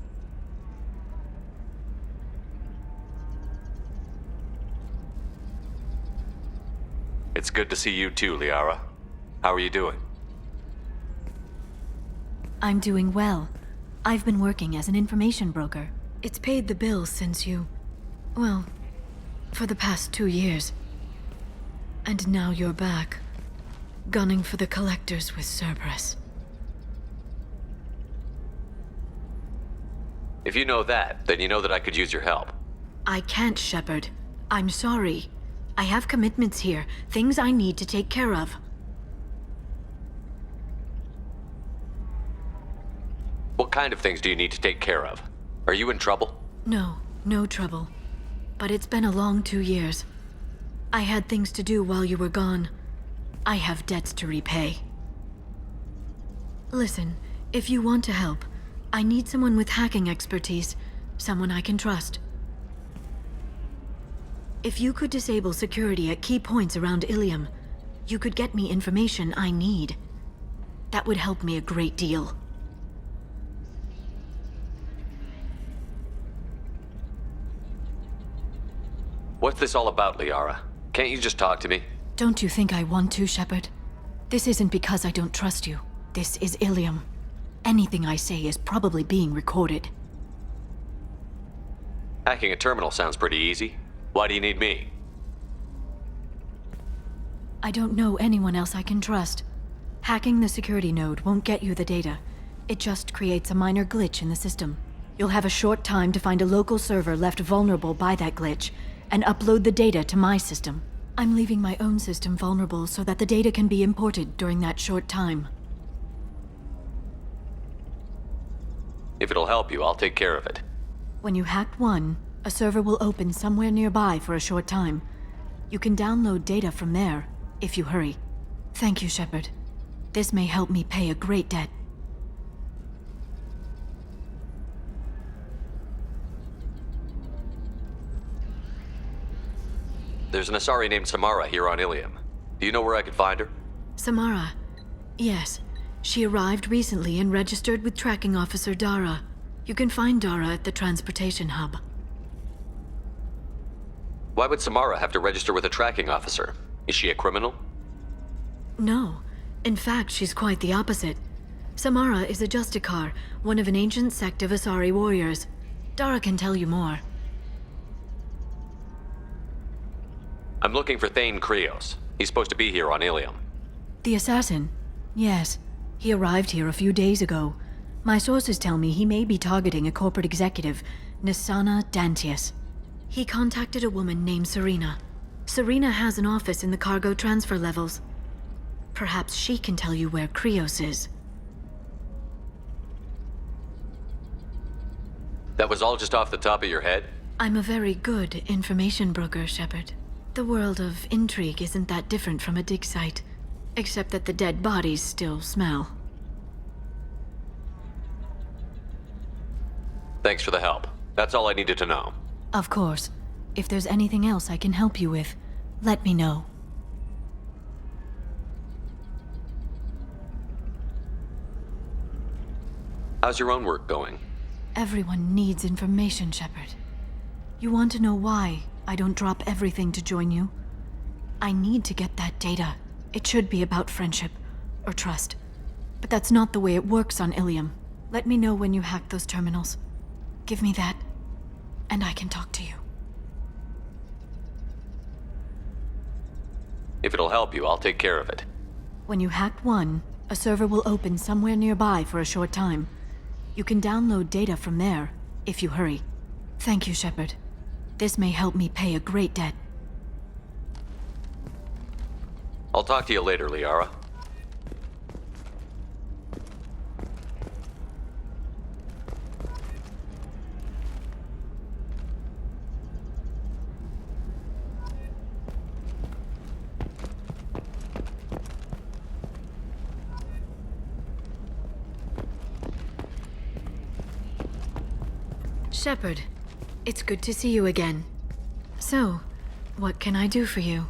It's good to see you too, Liara. How are you doing? I'm doing well. I've been working as an information broker. It's paid the bills since you... well, for the past 2 years. And now you're back, gunning for the collectors with Cerberus. If you know that, then you know that I could use your help. I can't, Shepard. I'm sorry. I have commitments here, things I need to take care of. What kind of things do you need to take care of? Are you in trouble? No, no trouble. But it's been a long 2 years. I had things to do while you were gone. I have debts to repay. Listen, if you want to help, I need someone with hacking expertise, someone I can trust. If you could disable security at key points around Ilium, you could get me information I need. That would help me a great deal. What's this all about, Liara? Can't you just talk to me? Don't you think I want to, Shepard? This isn't because I don't trust you. This is Ilium. Anything I say is probably being recorded. Hacking a terminal sounds pretty easy. Why do you need me? I don't know anyone else I can trust. Hacking the security node won't get you the data. It just creates a minor glitch in the system. You'll have a short time to find a local server left vulnerable by that glitch, and upload the data to my system. I'm leaving my own system vulnerable so that the data can be imported during that short time. If it'll help you, I'll take care of it. When you hack one, a server will open somewhere nearby for a short time. You can download data from there, if you hurry. Thank you, Shepard. This may help me pay a great debt. There's an Asari named Samara here on Ilium. Do you know where I could find her? Samara. Yes. She arrived recently and registered with Tracking Officer Dara. You can find Dara at the transportation hub. Why would Samara have to register with a tracking officer? Is she a criminal? No. In fact, she's quite the opposite. Samara is a Justicar, one of an ancient sect of Asari warriors. Dara can tell you more. I'm looking for Thane Krios. He's supposed to be here on Ilium. The assassin? Yes. He arrived here a few days ago. My sources tell me he may be targeting a corporate executive, Nisana Dantius. He contacted a woman named Serena. Serena has an office in the cargo transfer levels. Perhaps she can tell you where Krios is. That was all just off the top of your head? I'm a very good information broker, Shepard. The world of intrigue isn't that different from a dig site, except that the dead bodies still smell. Thanks for the help. That's all I needed to know. Of course. If there's anything else I can help you with, let me know. How's your own work going? Everyone needs information, Shepard. You want to know why I don't drop everything to join you? I need to get that data. It should be about friendship, or trust. But that's not the way it works on Ilium. Let me know when you hack those terminals. Give me that, and I can talk to you. If it'll help you, I'll take care of it. When you hack one, a server will open somewhere nearby for a short time. You can download data from there, if you hurry. Thank you, Shepard. This may help me pay a great debt. I'll talk to you later, Liara. Shepard, it's good to see you again. So, what can I do for you?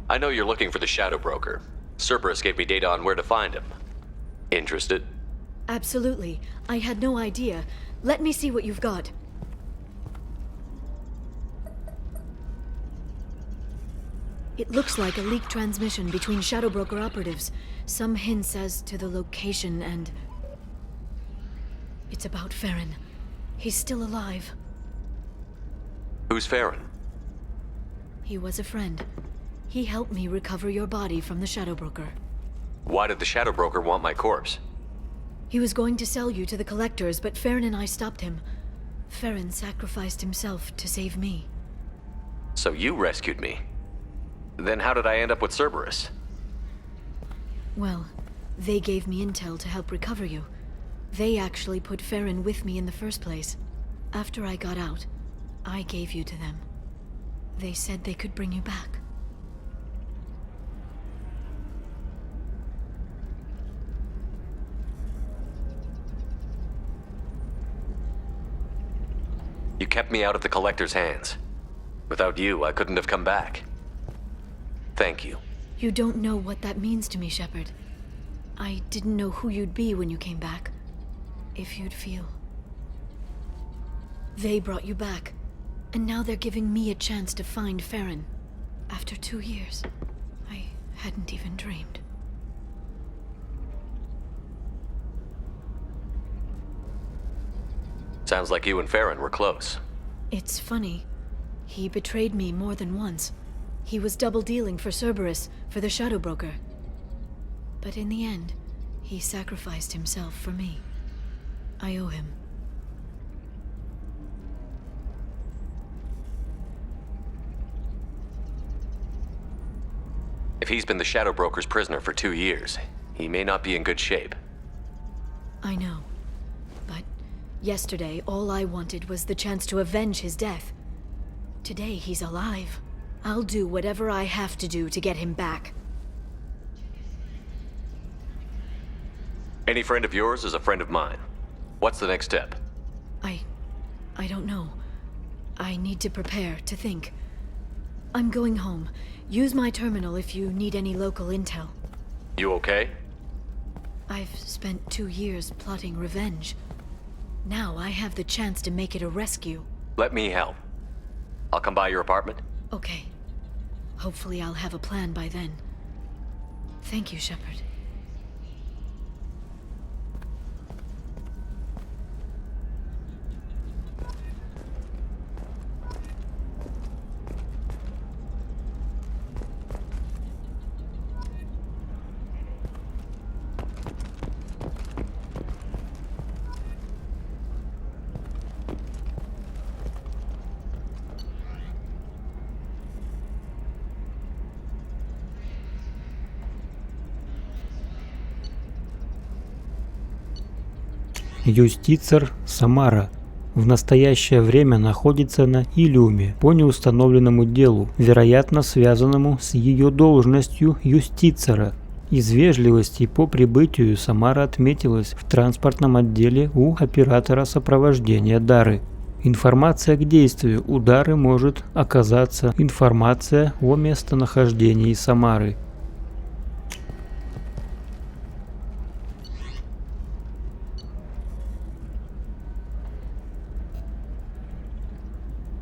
I know you're looking for the Shadow Broker. Cerberus gave me data on where to find him. Interested? Absolutely. I had no idea. Let me see what you've got. It looks like a leaked transmission between Shadow Broker operatives. Some hints as to the location and... It's about Farron. He's still alive. Who's Farron? He was a friend. He helped me recover your body from the Shadow Broker. Why did the Shadow Broker want my corpse? He was going to sell you to the collectors, but Farron and I stopped him. Farron sacrificed himself to save me. So you rescued me. Then how did I end up with Cerberus? Well, they gave me intel to help recover you. They actually put Farron with me in the first place. After I got out, I gave you to them. They said they could bring you back. You kept me out of the Collector's hands. Without you, I couldn't have come back. Thank you. You don't know what that means to me, Shepard. I didn't know who you'd be when you came back. If you'd feel. They brought you back, and now they're giving me a chance to find Farron. After 2 years, I hadn't even dreamed. Sounds like you and Farron were close. It's funny. He betrayed me more than once. He was double-dealing for Cerberus, for the Shadow Broker. But in the end, he sacrificed himself for me. I owe him. If he's been the Shadow Broker's prisoner for 2 years, he may not be in good shape. I know. But yesterday, all I wanted was the chance to avenge his death. Today, he's alive. I'll do whatever I have to do to get him back. Any friend of yours is a friend of mine. What's the next step? I don't know. I need to prepare, to think. I'm going home. Use my terminal if you need any local intel. You okay? I've spent 2 years plotting revenge. Now I have the chance to make it a rescue. Let me help. I'll come by your apartment. Okay. Hopefully I'll have a plan by then. Thank you, Shepard. Юстицер Самара в настоящее время находится на Илиуме по неустановленному делу, вероятно связанному с ее должностью юстицера. Из вежливости по прибытию Самара отметилась в транспортном отделе у оператора сопровождения Дары. Информация к действию. У Дары может оказаться информация о местонахождении Самары.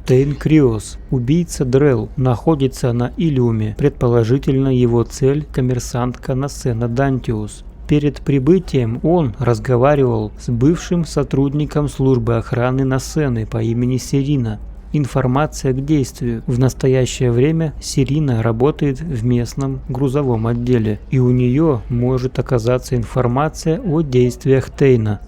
Тейн Криос, убийца Дрелл, находится на Илиуме, предположительно его цель – коммерсантка Насена Дантиус. Перед прибытием он разговаривал с бывшим сотрудником службы охраны Насены по имени Сирина. Информация к действию. В настоящее время Сирина работает в местном грузовом отделе, и у нее может оказаться информация о действиях Тейна.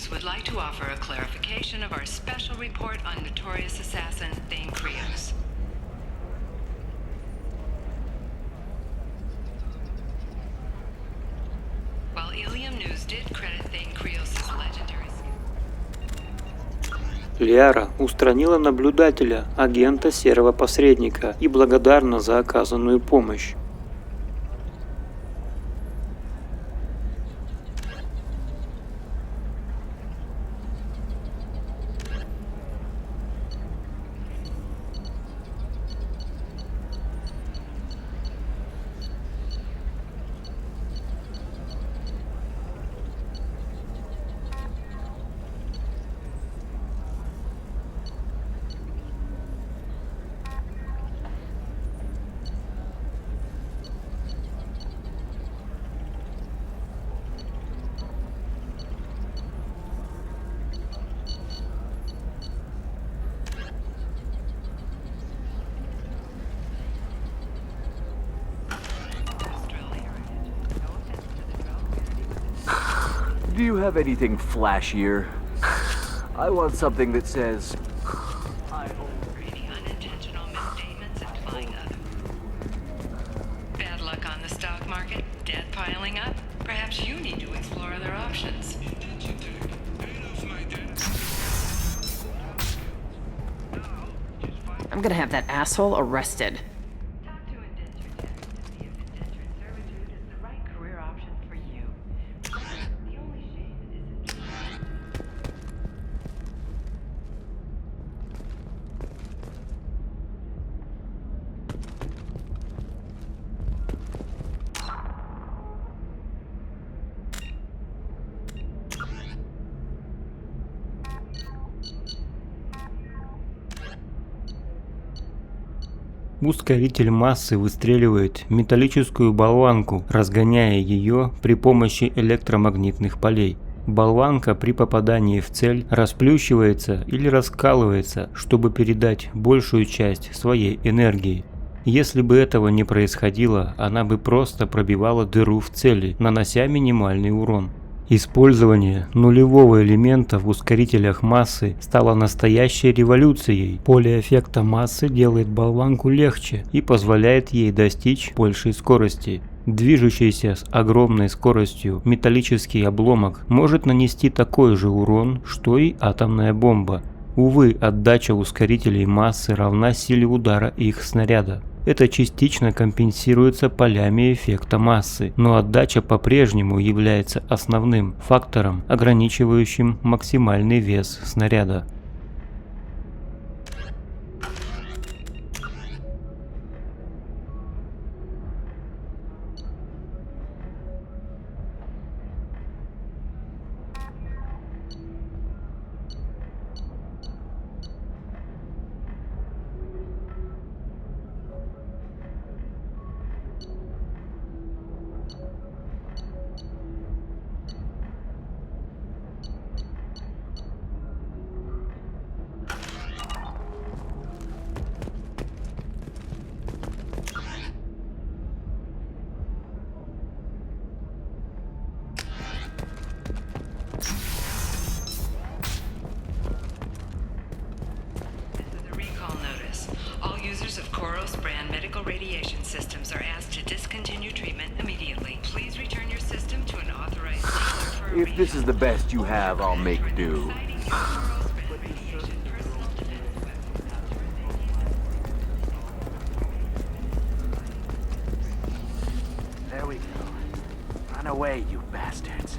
Would like to offer a clarification of our special report on notorious assassin Thane Krios. While Ilium News did credit Thane Krios' legendary skill. Лиара устранила наблюдателя, агента серого посредника, и благодарна за оказанную помощь. Do you have anything flashier? I want something that says, I own Any unintentional misstatements and flying up. Bad luck on the stock market? Debt piling up? Perhaps you need to explore other options. I'm gonna have that asshole arrested. Ускоритель массы выстреливает металлическую болванку, разгоняя ее при помощи электромагнитных полей. Болванка при попадании в цель расплющивается или раскалывается, чтобы передать большую часть своей энергии. Если бы этого не происходило, она бы просто пробивала дыру в цели, нанося минимальный урон. Использование нулевого элемента в ускорителях массы стало настоящей революцией. Поле эффекта массы делает болванку легче и позволяет ей достичь большей скорости. Движущийся с огромной скоростью металлический обломок может нанести такой же урон, что и атомная бомба. Увы, отдача ускорителей массы равна силе удара их снаряда. Это частично компенсируется полями эффекта массы, но отдача по-прежнему является основным фактором, ограничивающим максимальный вес снаряда. Radiation systems are asked to discontinue treatment immediately. Please return your system to an authorized dealer for If this is the best you have, I'll make do. There we go. Run away, you bastards.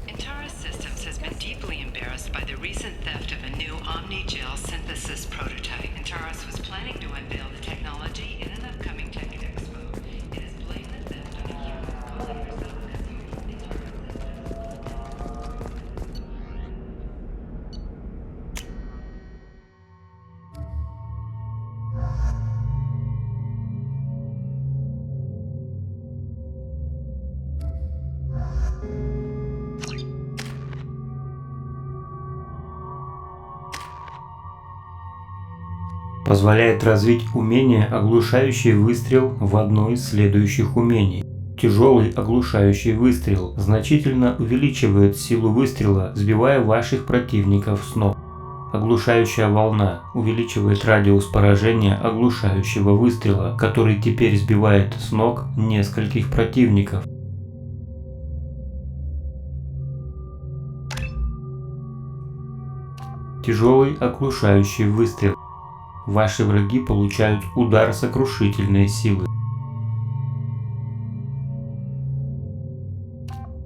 Intaris Systems has been deeply embarrassed by the recent theft of a new Omni-Gel synthesis prototype. Intaris was planning to unveil the technology in an upcoming tech expo. It is blamed the theft on a human calling herself Позволяет развить умение «Оглушающий выстрел» в одно из следующих умений. Тяжелый оглушающий выстрел значительно увеличивает силу выстрела, сбивая ваших противников с ног. Оглушающая волна увеличивает радиус поражения оглушающего выстрела, который теперь сбивает с ног нескольких противников. Тяжелый оглушающий выстрел. Ваши враги получают удар сокрушительной силы.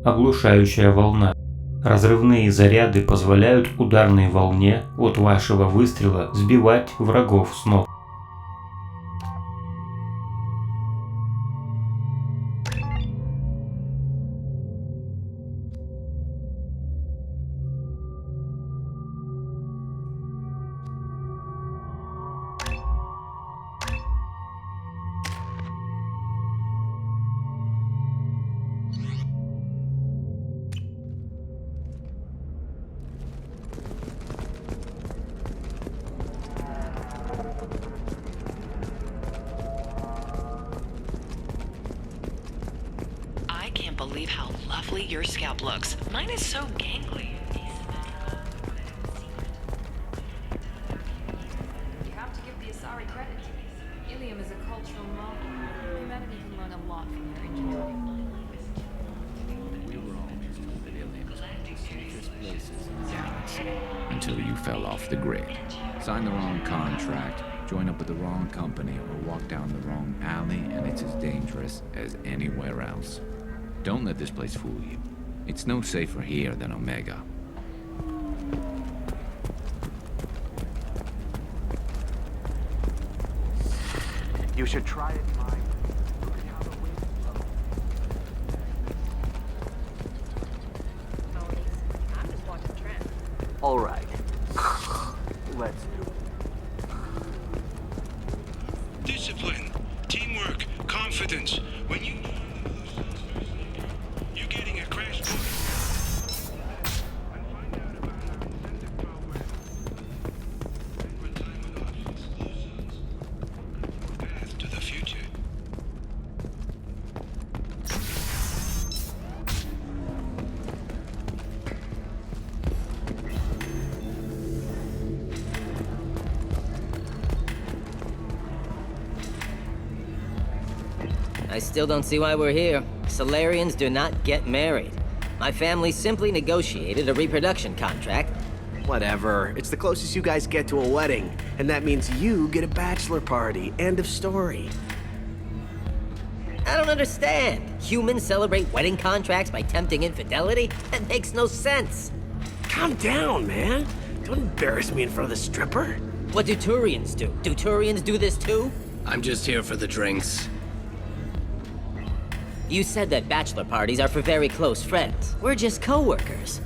Оглушающая волна. Разрывные заряды позволяют ударной волне от вашего выстрела сбивать врагов с ног. believe how lovely your scalp looks. Mine is so gangly. You have to give the Asari credit. Ilium is a cultural marvel. Humanity can learn a lot from their ingenuity. We were all told that Ilium was one of the safest places in the galaxy until you fell off the grid. Sign the wrong contract, join up with the wrong company, or walk down the wrong alley, and it's as dangerous as anywhere else. Don't let this place fool you. It's no safer here than Omega. You should try it, Mike. I'm just watching Trent. All right. Let's do it. Discipline, teamwork, confidence. When you're getting a crash course. And find out about our incentive program. And we're timing off exclusions. Path to the future. I still don't see why we're here. Solarians do not get married. My family simply negotiated a reproduction contract. Whatever. It's the closest you guys get to a wedding. And that means you get a bachelor party. End of story. I don't understand. Humans celebrate wedding contracts by tempting infidelity? That makes no sense. Calm down, man. Don't embarrass me in front of the stripper. What do Turians do? Do Turians do this too? I'm just here for the drinks. You said that bachelor parties are for very close friends. We're just co-workers.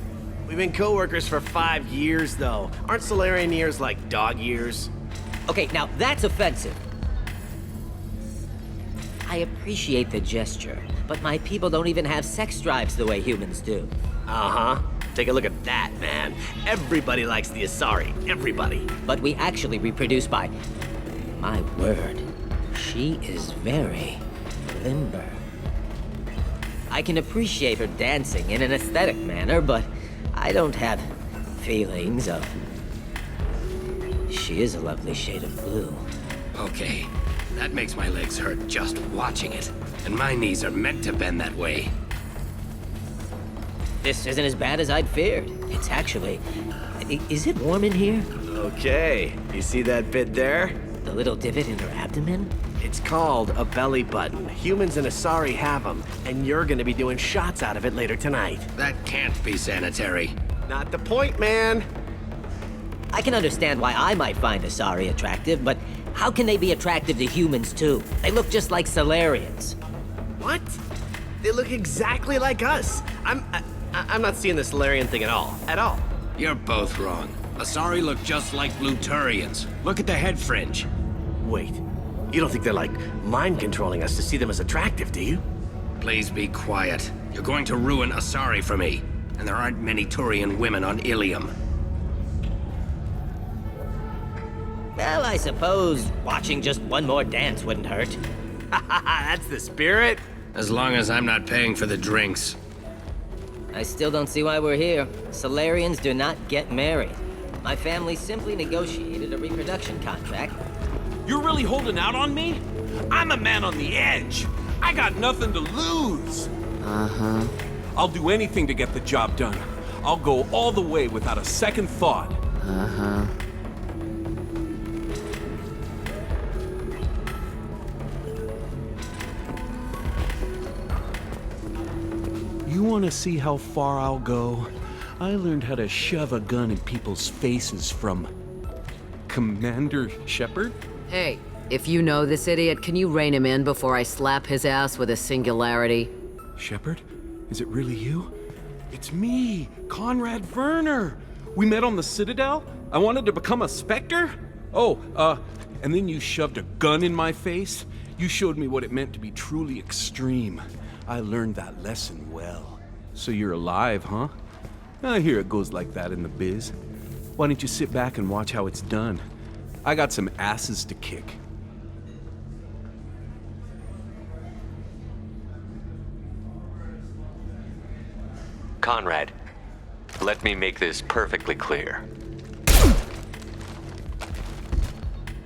We've been co-workers for 5 years, though. Aren't Solarian years like dog years? Okay, now that's offensive. I appreciate the gesture, but my people don't even have sex drives the way humans do. Uh-huh. Take a look at that, man. Everybody likes the Asari. Everybody. But we actually reproduce by... My word. She is very limber. I can appreciate her dancing in an aesthetic manner, but I don't have feelings of... She is a lovely shade of blue. Okay. That makes my legs hurt just watching it. And my knees are meant to bend that way. This isn't as bad as I'd feared. It's actually... Is it warm in here? Okay, you see that bit there? The little divot in her abdomen? It's called a belly button. Humans in Asari have them, and you're gonna be doing shots out of it later tonight. That can't be sanitary. Not the point, man. I can understand why I might find Asari attractive, but how can they be attractive to humans too? They look just like Solarians. What? They look exactly like us. I'm not seeing the Solarian thing at all. At all. You're both wrong. Asari look just like Bluturians. Look at the head fringe. Wait, you don't think they're like mind controlling us to see them as attractive, do you? Please be quiet. You're going to ruin Asari for me. And there aren't many Turian women on Ilium. Well, I suppose watching just one more dance wouldn't hurt. That's the spirit. As long as I'm not paying for the drinks. I still don't see why we're here. Solarians do not get married. My family simply negotiated a reproduction contract. You're really holding out on me? I'm a man on the edge. I got nothing to lose. Uh-huh. I'll do anything to get the job done. I'll go all the way without a second thought. Uh-huh. You want to see how far I'll go? I learned how to shove a gun in people's faces from... Commander Shepard? Hey, if you know this idiot, can you rein him in before I slap his ass with a singularity? Shepard? Is it really you? It's me, Conrad Werner. We met on the Citadel. I wanted to become a Spectre. Oh, and then you shoved a gun in my face. You showed me what it meant to be truly extreme. I learned that lesson well. So you're alive, huh? I hear it goes like that in the biz. Why don't you sit back and watch how it's done? I got some asses to kick. Conrad, let me make this perfectly clear.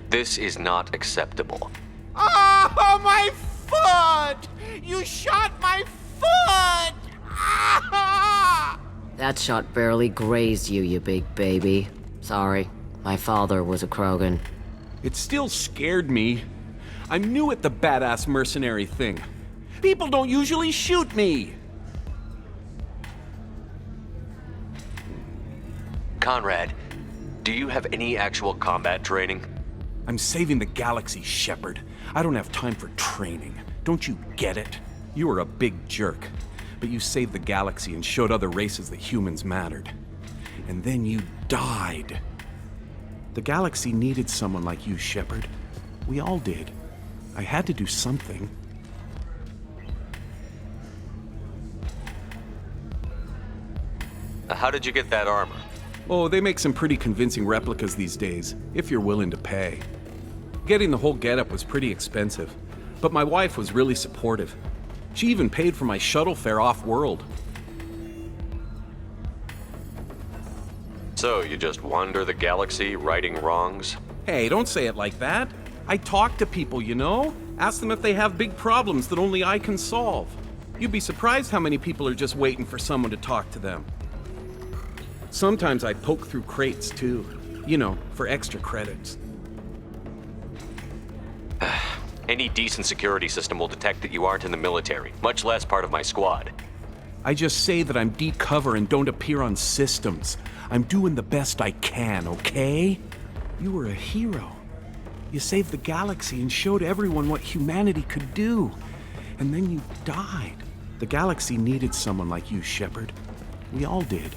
This is not acceptable. Oh, my foot! You shot my foot! Ah! That shot barely grazed you, you big baby. Sorry, my father was a Krogan. It still scared me. I'm new at the badass mercenary thing. People don't usually shoot me. Conrad, do you have any actual combat training? I'm saving the galaxy, Shepard. I don't have time for training. Don't you get it? You were a big jerk, but you saved the galaxy and showed other races that humans mattered. And then you died. The galaxy needed someone like you, Shepard. We all did. I had to do something. How did you get that armor? Oh, they make some pretty convincing replicas these days, if you're willing to pay. Getting the whole getup was pretty expensive, but my wife was really supportive. She even paid for my shuttle fare off-world. So, you just wander the galaxy, righting wrongs? Hey, don't say it like that. I talk to people, you know? Ask them if they have big problems that only I can solve. You'd be surprised how many people are just waiting for someone to talk to them. Sometimes I poke through crates, too. You know, for extra credits. Any decent security system will detect that you aren't in the military, much less part of my squad. I just say that I'm deep cover and don't appear on systems. I'm doing the best I can, okay? You were a hero. You saved the galaxy and showed everyone what humanity could do. And then you died. The galaxy needed someone like you, Shepard. We all did.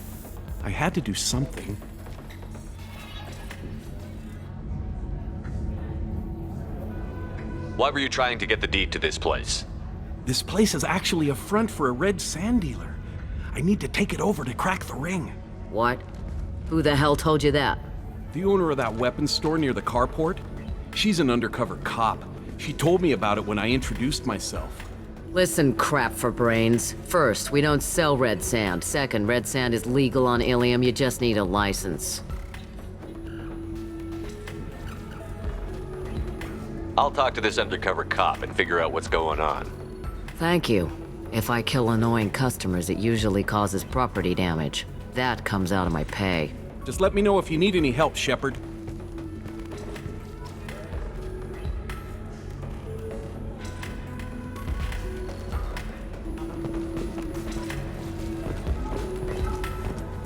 I had to do something. Why were you trying to get the deed to this place? This place is actually a front for a red sand dealer. I need to take it over to crack the ring. What? Who the hell told you that? The owner of that weapons store near the carport. She's an undercover cop. She told me about it when I introduced myself. Listen, crap for brains. First, we don't sell red sand. Second, red sand is legal on Ilium. You just need a license. I'll talk to this undercover cop and figure out what's going on. Thank you. If I kill annoying customers, it usually causes property damage. That comes out of my pay. Just let me know if you need any help, Shepard.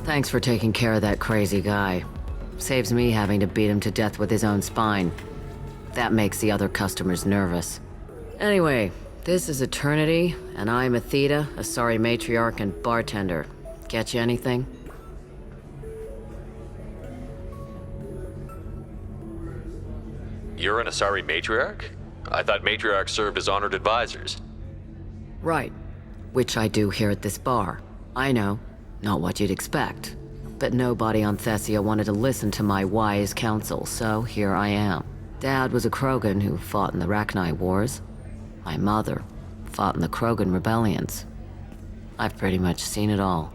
Thanks for taking care of that crazy guy. Saves me having to beat him to death with his own spine. That makes the other customers nervous. Anyway, this is Eternity, and I'm Athena, a sorry matriarch and bartender. Get you anything? You're an Asari matriarch? I thought matriarchs served as honored advisors. Right. Which I do here at this bar. I know. Not what you'd expect. But nobody on Thessia wanted to listen to my wise counsel, so here I am. Dad was a Krogan who fought in the Rachni Wars. My mother fought in the Krogan rebellions. I've pretty much seen it all.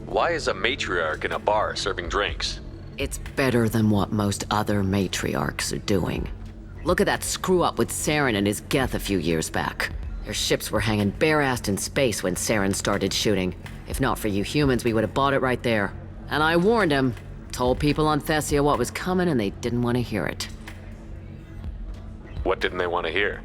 Why is a matriarch in a bar serving drinks? It's better than what most other matriarchs are doing. Look at that screw-up with Saren and his Geth a few years back. Their ships were hanging bare-assed in space when Saren started shooting. If not for you humans, we would have bought it right there. And I warned him. Told people on Thessia what was coming and they didn't want to hear it. What didn't they want to hear?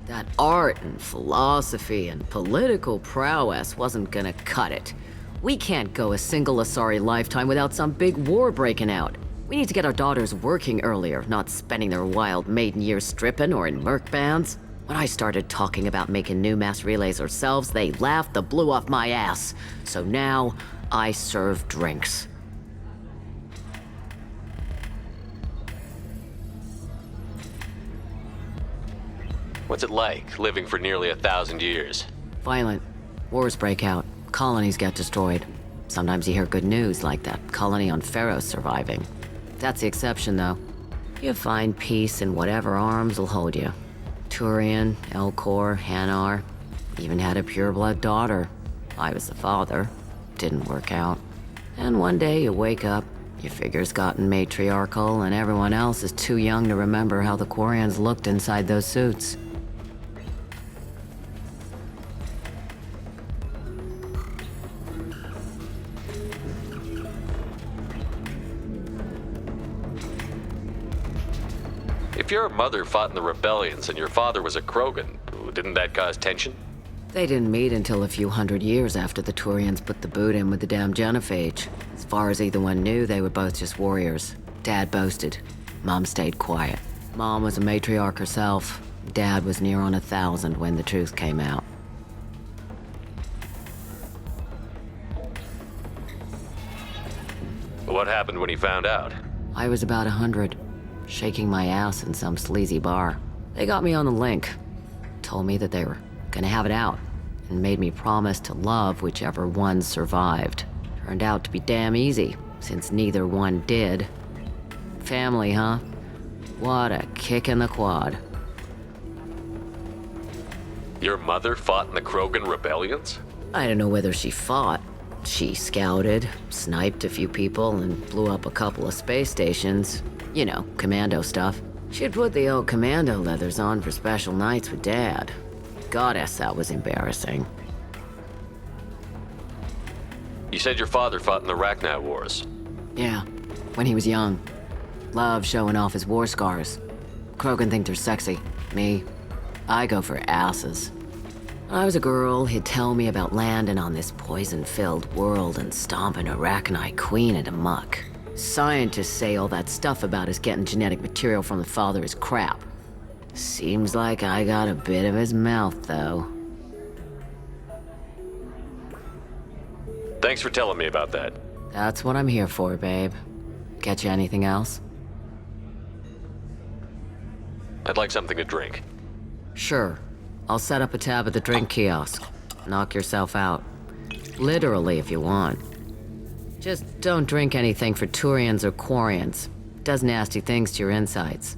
That art and philosophy and political prowess wasn't gonna cut it. We can't go a single Asari lifetime without some big war breaking out. We need to get our daughters working earlier, not spending their wild maiden years stripping or in merc bands. When I started talking about making new mass relays ourselves, they laughed the blue off my ass. So now, I serve drinks. What's it like, living for nearly 1,000 years? Violent. Wars break out. Colonies get destroyed. Sometimes you hear good news, like that colony on Pharaoh surviving. That's the exception, though. You find peace in whatever arms will hold you. Turian, Elcor, Hanar. Even had a pureblood daughter. I was the father. Didn't work out. And one day you wake up, your figure's gotten matriarchal, and everyone else is too young to remember how the Quarians looked inside those suits. If your mother fought in the rebellions and your father was a Krogan, didn't that cause tension? They didn't meet until a few hundred years after the Turians put the boot in with the damn genophage. As far as either one knew, they were both just warriors. Dad boasted. Mom stayed quiet. Mom was a matriarch herself. Dad was near on 1,000 when the truth came out. What happened when he found out? I was about 100, shaking my ass in some sleazy bar. They got me on the link. Told me that they were gonna have it out, and made me promise to love whichever one survived. Turned out to be damn easy, since neither one did. Family, huh? What a kick in the quad. Your mother fought in the Krogan rebellions? I don't know whether she fought. She scouted, sniped a few people, and blew up a couple of space stations. You know, commando stuff. She'd put the old commando leathers on for special nights with Dad. Goddess, that was embarrassing. You said your father fought in the Rachni Wars. Yeah, when he was young. Loved showing off his war scars. Krogan think they're sexy. Me, I go for asses. When I was a girl, he'd tell me about landing on this poison-filled world and stomping a Rachni queen into muck. Scientists say all that stuff about us getting genetic material from the father is crap. Seems like I got a bit of his mouth, though. Thanks for telling me about that. That's what I'm here for, babe. Get you anything else? I'd like something to drink. Sure. I'll set up a tab at the drink kiosk. Knock yourself out. Literally, if you want. Just don't drink anything for Turians or Quarians. Does nasty things to your insides.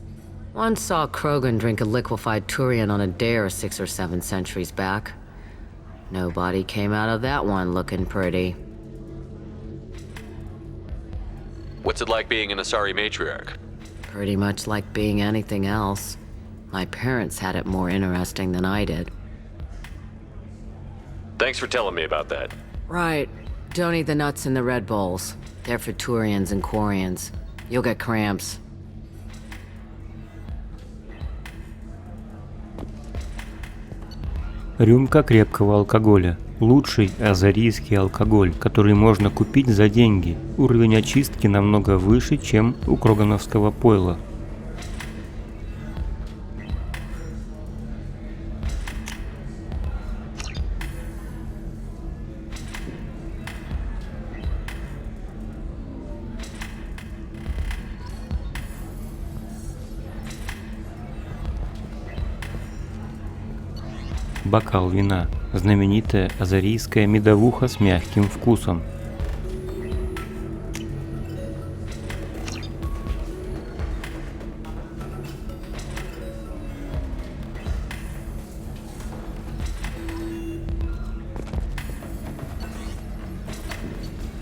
Once saw Krogan drink a liquefied Turian on a dare 6 or 7 centuries back. Nobody came out of that one looking pretty. What's it like being an Asari matriarch? Pretty much like being anything else. My parents had it more interesting than I did. Thanks for telling me about that. Right. Don't eat the nuts in the Red Bowls. They're for Turians and Quarians. You'll get cramps. Рюмка крепкого алкоголя. Лучший азарийский алкоголь, который можно купить за деньги. Уровень очистки намного выше, чем у крогановского пойла. Бокал вина. Знаменитая азарийская медовуха с мягким вкусом.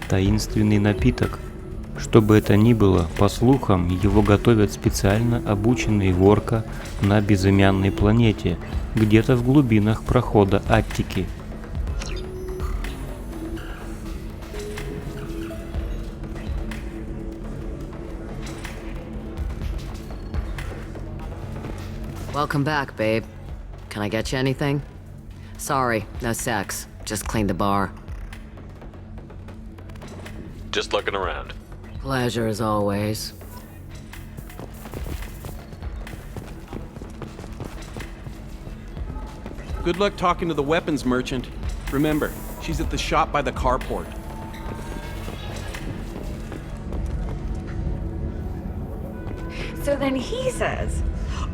Таинственный напиток. Что бы это ни было, по слухам, его готовят специально обученные ворка на безымянной планете, где-то в глубинах прохода Аттики. Welcome back, babe. Can I get you anything? Sorry, no sex. Just cleaned the bar. Just looking around. Pleasure as always. Good luck talking to the weapons merchant. Remember, she's at the shop by the carport. So then he says,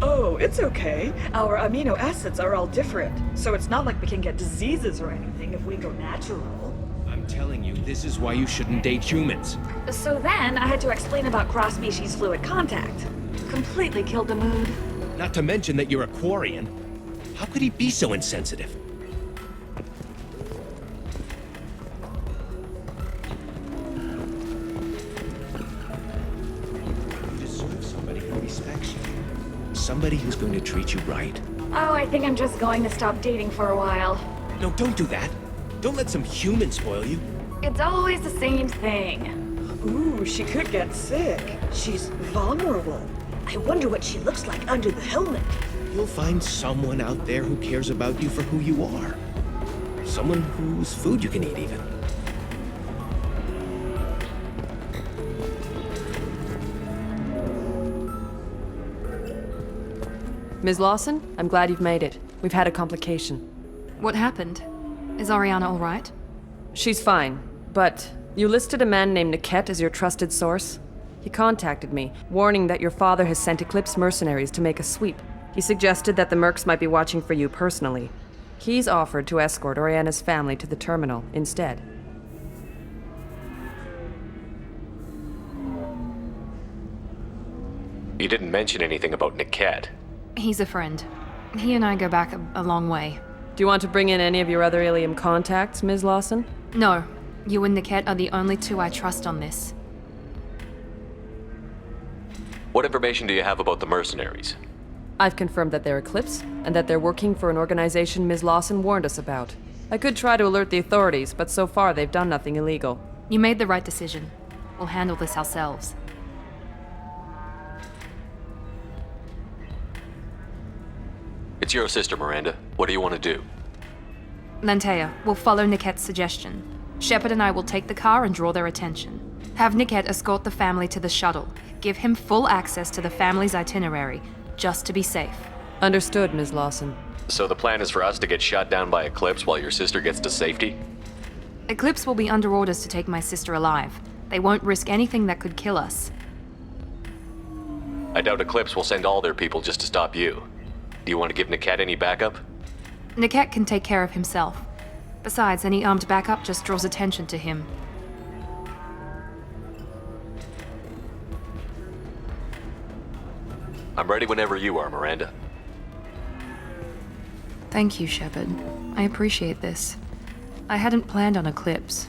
oh, it's okay. Our amino acids are all different. So it's not like we can get diseases or anything if we go natural. I'm telling you, this is why you shouldn't date humans. So then I had to explain about cross-species fluid contact. Completely killed the mood. Not to mention that you're a Quarian. How could he be so insensitive? You deserve somebody who respects you. Somebody who's going to treat you right. Oh, I think I'm just going to stop dating for a while. No, don't do that. Don't let some human spoil you. It's always the same thing. Ooh, she could get sick. She's vulnerable. I wonder what she looks like under the helmet. You'll find someone out there who cares about you for who you are. Someone whose food you can eat, even. Ms. Lawson, I'm glad you've made it. We've had a complication. What happened? Is Ariana all right? She's fine, but you listed a man named Niket as your trusted source. He contacted me, warning that your father has sent Eclipse mercenaries to make a sweep. He suggested that the Mercs might be watching for you personally. He's offered to escort Oriana's family to the terminal instead. You didn't mention anything about Niket. He's a friend. He and I go back a long way. Do you want to bring in any of your other Ilium contacts, Ms. Lawson? No. You and Niket are the only two I trust on this. What information do you have about the mercenaries? I've confirmed that they're Eclipse, and that they're working for an organization Ms. Lawson warned us about. I could try to alert the authorities, but so far they've done nothing illegal. You made the right decision. We'll handle this ourselves. It's your sister, Miranda. What do you want to do? Lantea, we'll follow Niket's suggestion. Shepard and I will take the car and draw their attention. Have Niket escort the family to the shuttle. Give him full access to the family's itinerary, just to be safe. Understood, Ms. Lawson. So the plan is for us to get shot down by Eclipse while your sister gets to safety? Eclipse will be under orders to take my sister alive. They won't risk anything that could kill us. I doubt Eclipse will send all their people just to stop you. Do you want to give Niket any backup? Niket can take care of himself. Besides, any armed backup just draws attention to him. I'm ready whenever you are, Miranda. Thank you, Shepard. I appreciate this. I hadn't planned on Eclipse,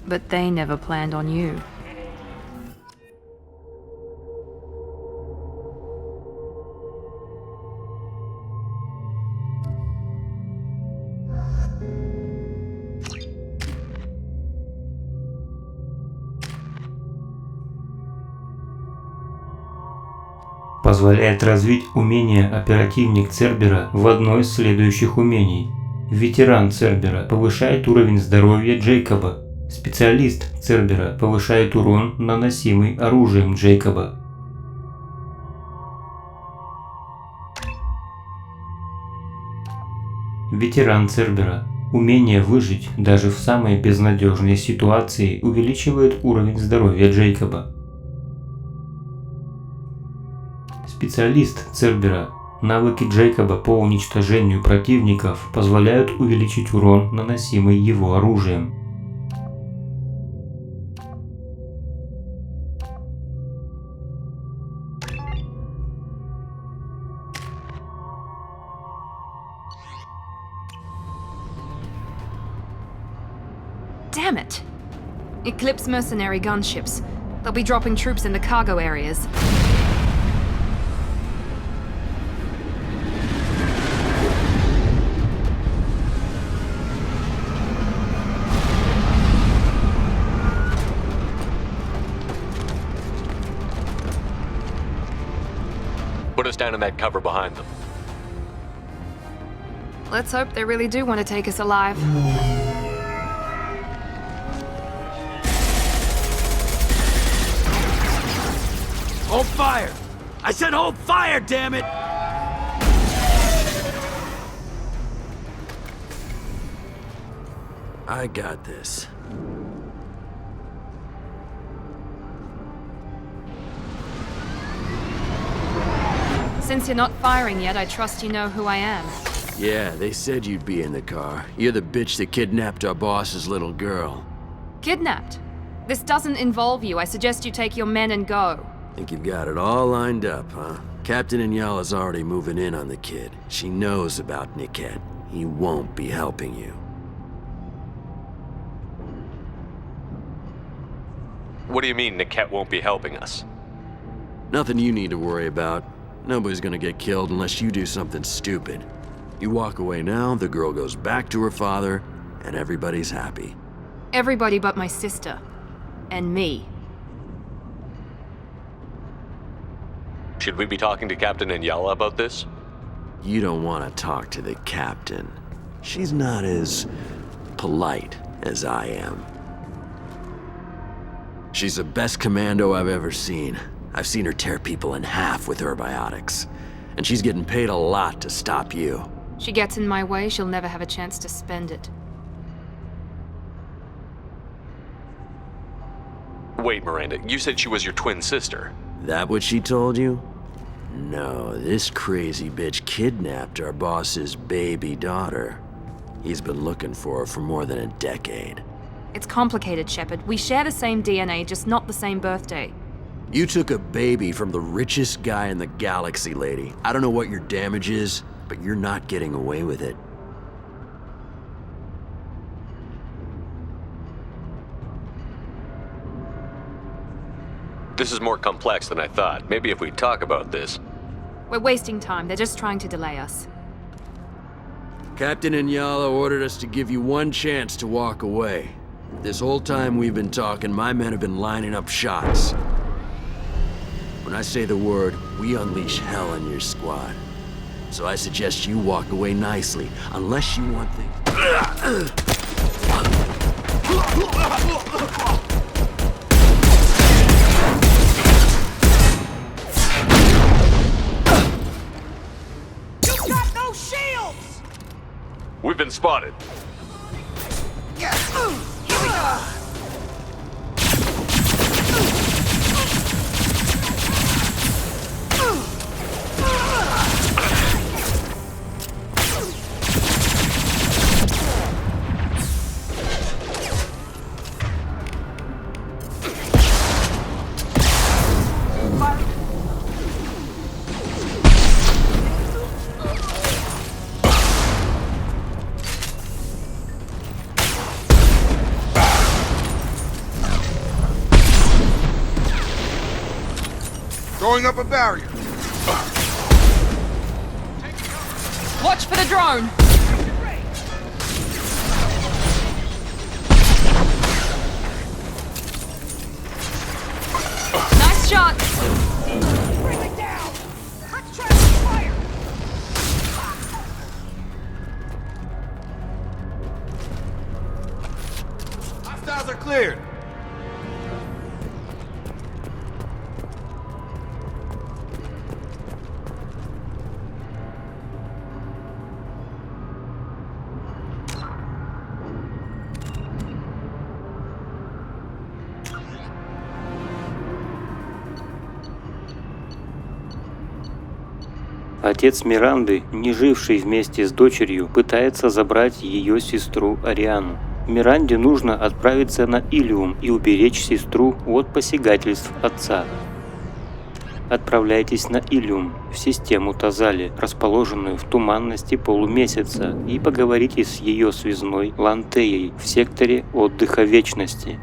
but they never planned on you. позволяет развить умение оперативник Цербера в одно из следующих умений. Ветеран Цербера повышает уровень здоровья Джейкоба. Специалист Цербера повышает урон, наносимый оружием Джейкоба. Ветеран Цербера. Умение выжить даже в самой безнадежной ситуации увеличивает уровень здоровья Джейкоба. Специалист Цербера. Навыки Джейкоба по уничтожению противников позволяют увеличить урон, наносимый его оружием. Damn it! Eclipse mercenary gunships. They'll be dropping troops in the cargo areas. Put us down in that cover behind them. Let's hope they really do want to take us alive. Hold fire! I said hold fire, damn it! I got this. Since you're not firing yet, I trust you know who I am. Yeah, they said you'd be in the car. You're the bitch that kidnapped our boss's little girl. Kidnapped? This doesn't involve you. I suggest you take your men and go. Think you've got it all lined up, huh? Captain Inyala's already moving in on the kid. She knows about Niket. He won't be helping you. What do you mean Niket won't be helping us? Nothing you need to worry about. Nobody's gonna get killed unless you do something stupid. You walk away now, the girl goes back to her father, and everybody's happy. Everybody but my sister. And me. Should we be talking to Captain Inyala about this? You don't want to talk to the captain. She's not as polite as I am. She's the best commando I've ever seen. I've seen her tear people in half with herbiotics. And she's getting paid a lot to stop you. She gets in my way, she'll never have a chance to spend it. Wait, Miranda, you said she was your twin sister. That what she told you? No, this crazy bitch kidnapped our boss's baby daughter. He's been looking for her for more than a decade. It's complicated, Shepard. We share the same DNA, just not the same birthday. You took a baby from the richest guy in the galaxy, lady. I don't know what your damage is, but you're not getting away with it. This is more complex than I thought. Maybe if we talk about this. We're wasting time. They're just trying to delay us. Captain Inyala ordered us to give you one chance to walk away. This whole time we've been talking, my men have been lining up shots. When I say the word, we unleash hell on your squad. So I suggest you walk away nicely, unless you want things. You got no shields! We've been spotted. Here we go! Throwing up a barrier. Watch for the drone! Nice shot! Bring it down! Hostiles are cleared. Отец Миранды, не живший вместе с дочерью, пытается забрать ее сестру Ариану. Миранде нужно отправиться на Илиум и уберечь сестру от посягательств отца. Отправляйтесь на Илиум, в систему Тазали, расположенную в туманности полумесяца, и поговорите с ее связной Лантеей в секторе отдыха вечности.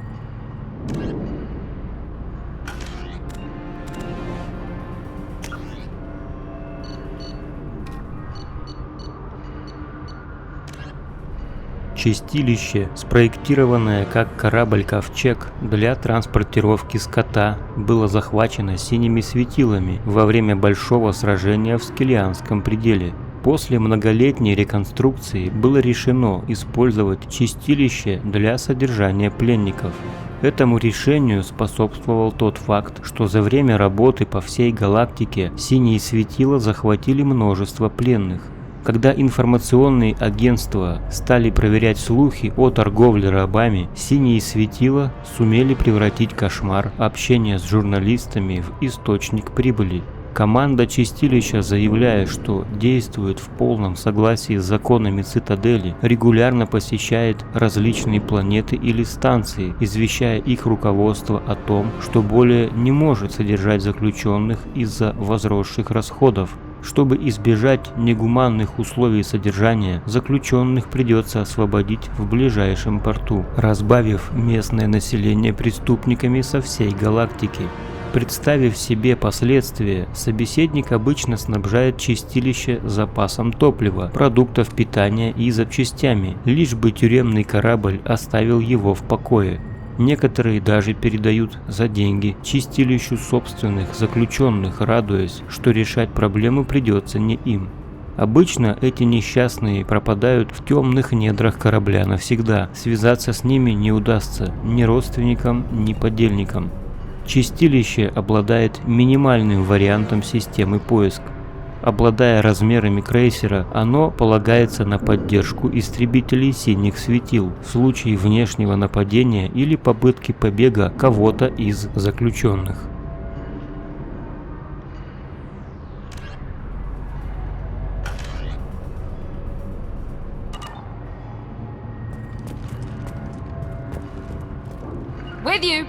Чистилище, спроектированное как корабль-ковчег для транспортировки скота, было захвачено синими светилами во время большого сражения в Скелианском пределе. После многолетней реконструкции было решено использовать чистилище для содержания пленников. Этому решению способствовал тот факт, что за время работы по всей галактике синие светила захватили множество пленных. Когда информационные агентства стали проверять слухи о торговле рабами, синие светила сумели превратить кошмар общения с журналистами в источник прибыли. Команда Чистилища, заявляя, что действует в полном согласии с законами Цитадели, регулярно посещает различные планеты или станции, извещая их руководство о том, что более не может содержать заключенных из-за возросших расходов. Чтобы избежать негуманных условий содержания, заключенных придется освободить в ближайшем порту, разбавив местное население преступниками со всей галактики. Представив себе последствия, собеседник обычно снабжает чистилище запасом топлива, продуктов питания и запчастями, лишь бы тюремный корабль оставил его в покое. Некоторые даже передают за деньги чистилищу собственных заключенных, радуясь, что решать проблему придется не им. Обычно эти несчастные пропадают в темных недрах корабля навсегда, связаться с ними не удастся ни родственникам, ни подельникам. Чистилище обладает минимальным вариантом системы поиска. Обладая размерами крейсера, оно полагается на поддержку истребителей синих светил в случае внешнего нападения или попытки побега кого-то из заключенных. With you.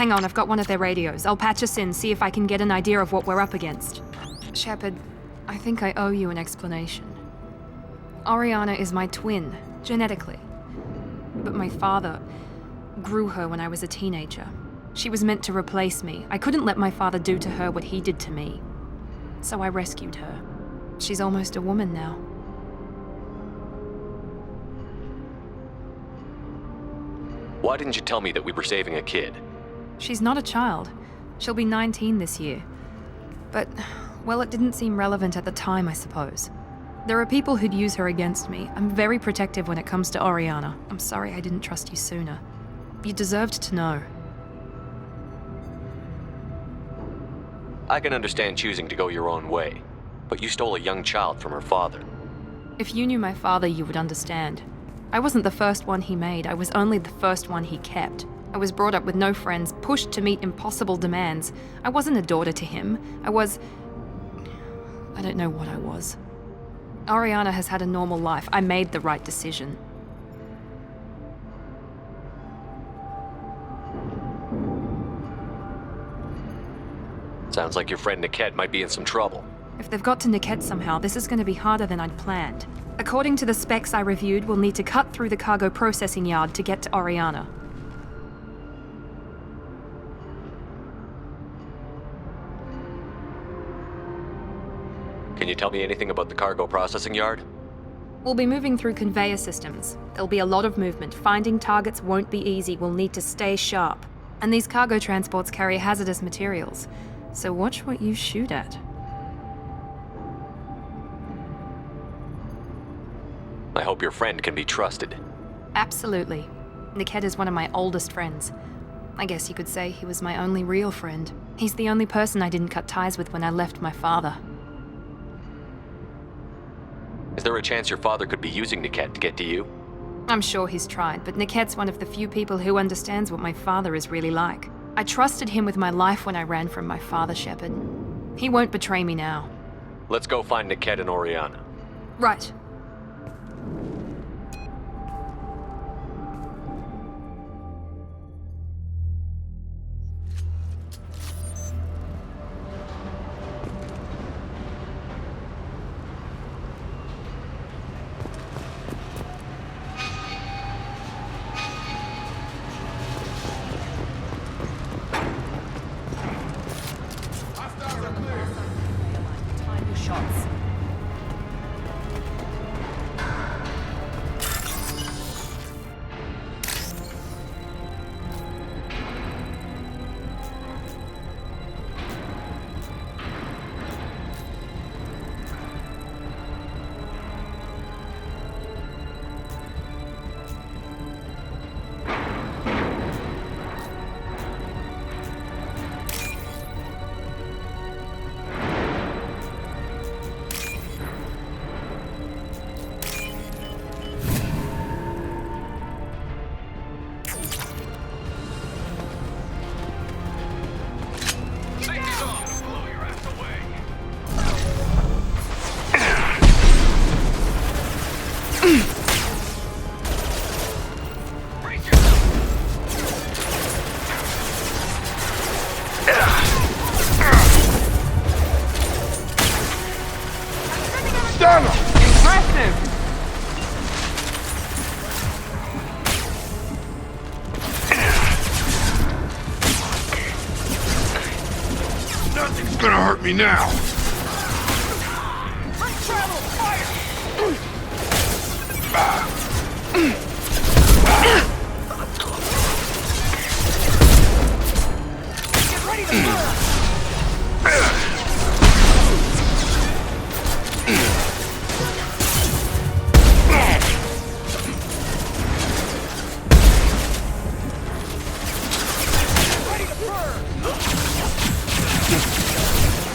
Hang on, I've got one of their radios. I'll patch us in, see if I can get an idea of what we're up against. Shepard, I think I owe you an explanation. Oriana is my twin, genetically. But my father grew her when I was a teenager. She was meant to replace me. I couldn't let my father do to her what he did to me. So I rescued her. She's almost a woman now. Why didn't you tell me that we were saving a kid? She's not a child. She'll be 19 this year. But, well, it didn't seem relevant at the time, I suppose. There are people who'd use her against me. I'm very protective when it comes to Oriana. I'm sorry I didn't trust you sooner. You deserved to know. I can understand choosing to go your own way, but you stole a young child from her father. If you knew my father, you would understand. I wasn't the first one he made, I was only the first one he kept. I was brought up with no friends, pushed to meet impossible demands. I wasn't a daughter to him. I don't know what I was. Oriana has had a normal life. I made the right decision. Sounds like your friend Niket might be in some trouble. If they've got to Niket somehow, this is going to be harder than I'd planned. According to the specs I reviewed, we'll need to cut through the cargo processing yard to get to Oriana. Can you tell me anything about the cargo processing yard? We'll be moving through conveyor systems. There'll be a lot of movement. Finding targets won't be easy. We'll need to stay sharp. And these cargo transports carry hazardous materials. So watch what you shoot at. I hope your friend can be trusted. Absolutely. Niket is one of my oldest friends. I guess you could say he was my only real friend. He's the only person I didn't cut ties with when I left my father. Is there a chance your father could be using Niket to get to you? I'm sure he's tried, but Niket's one of the few people who understands what my father is really like. I trusted him with my life when I ran from my father, Shepard. He won't betray me now. Let's go find Niket and Oriana. Right. Me now! Get ready to burn!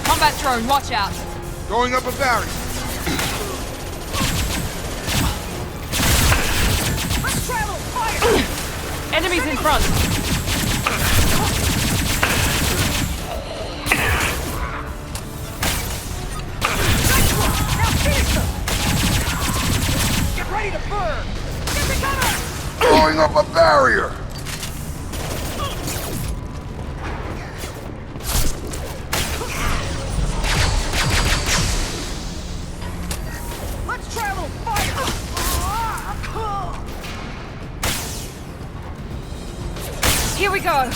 Combat drone, watch out! Going up a barrier. Let's travel! Fire! Enemies in front! Now finish them! Get ready to burn! Get the gunner! Going up a barrier. Let's travel! Fire! Here we go!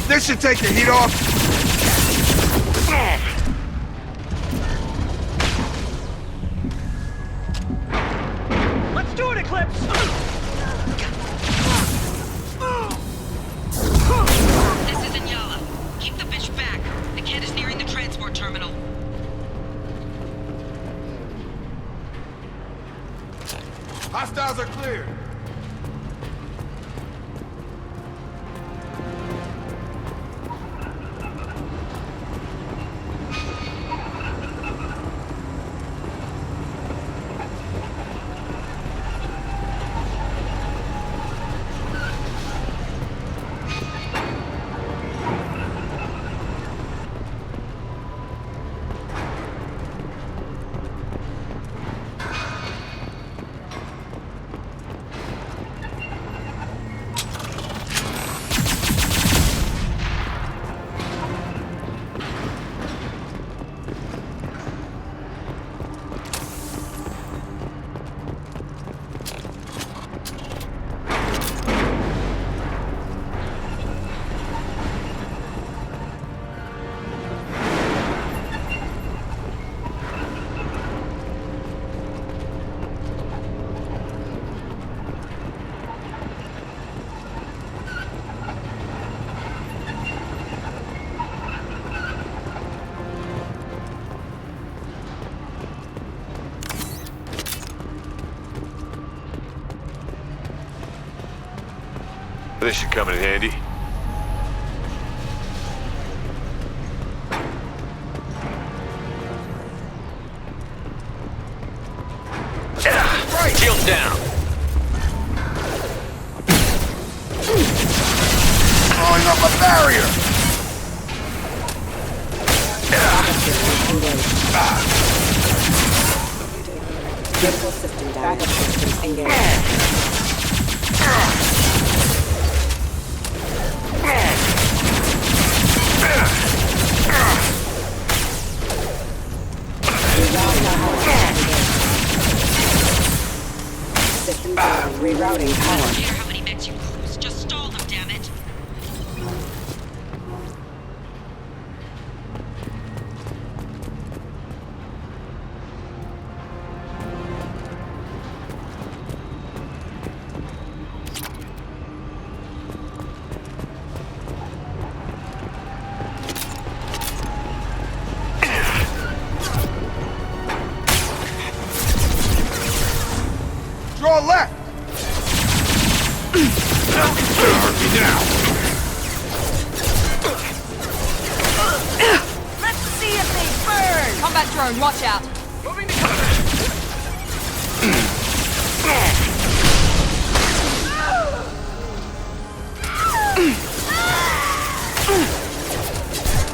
This should take the heat off. Let's do it, Eclipse! This is Inyala. Keep the bitch back. The kid is nearing the transport terminal. Hostiles are clear. This should come in handy. Shield down. Throwing up a barrier. Critical system damage. Systems engaged. System down. Rerouting power. I don't care how many mechs you cruise. Just stall them, damn it. Draw left. Hurt me now. Let's see if they burn! Combat drone, watch out! Moving to cover.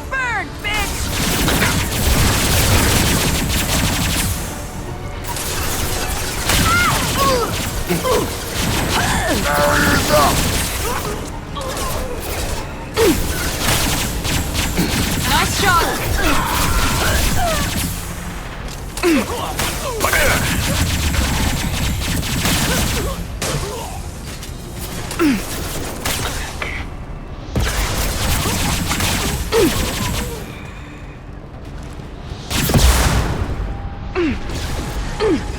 Burn, bitch! Barriers up. Nice shot!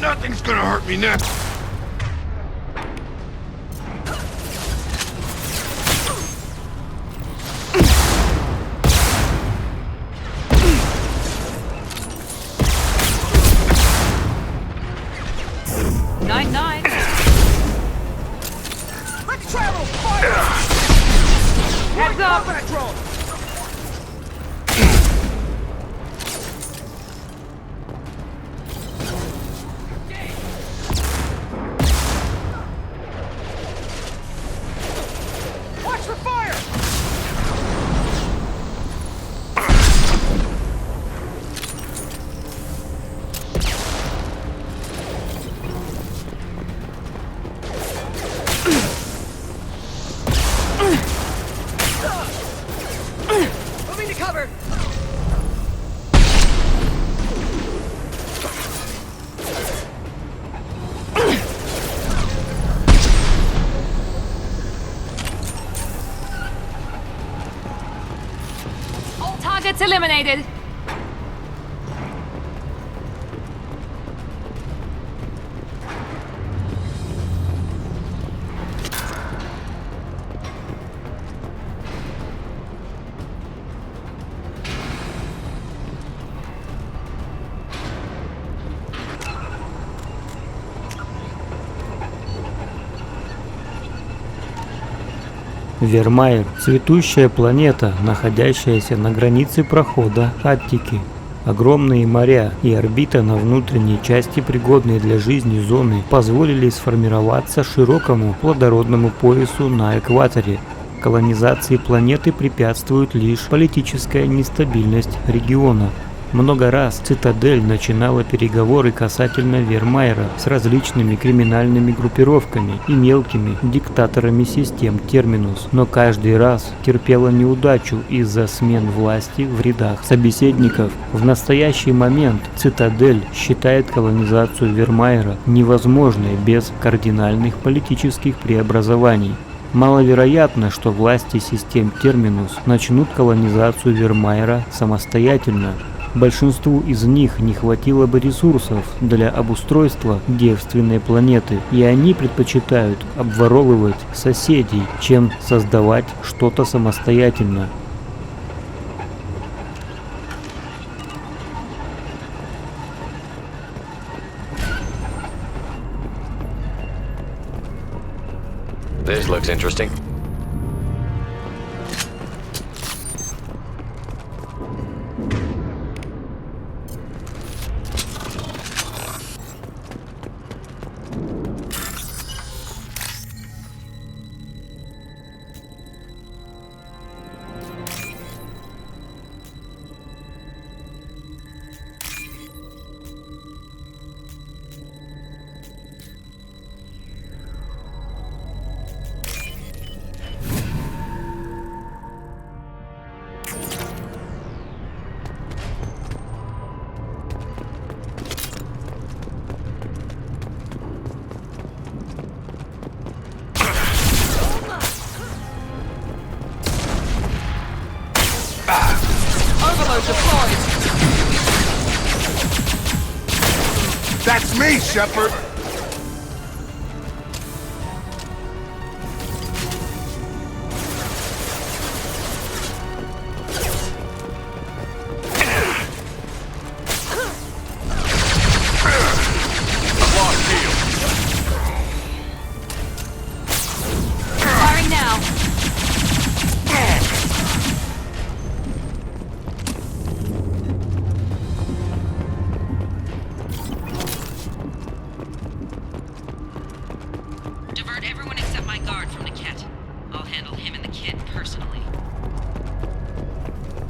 Nothing's gonna hurt me now. Nine. Let's travel fire. Heads up! Combat drone. Watch for fire. Moving to cover. All targets eliminated! Вермайер – цветущая планета, находящаяся на границе прохода Аттики. Огромные моря и орбита на внутренней части, пригодные для жизни зоны, позволили сформироваться широкому плодородному поясу на экваторе. Колонизации планеты препятствует лишь политическая нестабильность региона. Много раз Цитадель начинала переговоры касательно Вермайера с различными криминальными группировками и мелкими диктаторами систем Терминус, но каждый раз терпела неудачу из-за смен власти в рядах собеседников. В настоящий момент Цитадель считает колонизацию Вермайера невозможной без кардинальных политических преобразований. Маловероятно, что власти систем Терминус начнут колонизацию Вермайера самостоятельно. Большинству из них не хватило бы ресурсов для обустройства девственной планеты, и они предпочитают обворовывать соседей, чем создавать что-то самостоятельно. This looks interesting. That's me, Shepard! Firing now. Divert everyone except my guard from Niket. I'll handle him and the kid personally.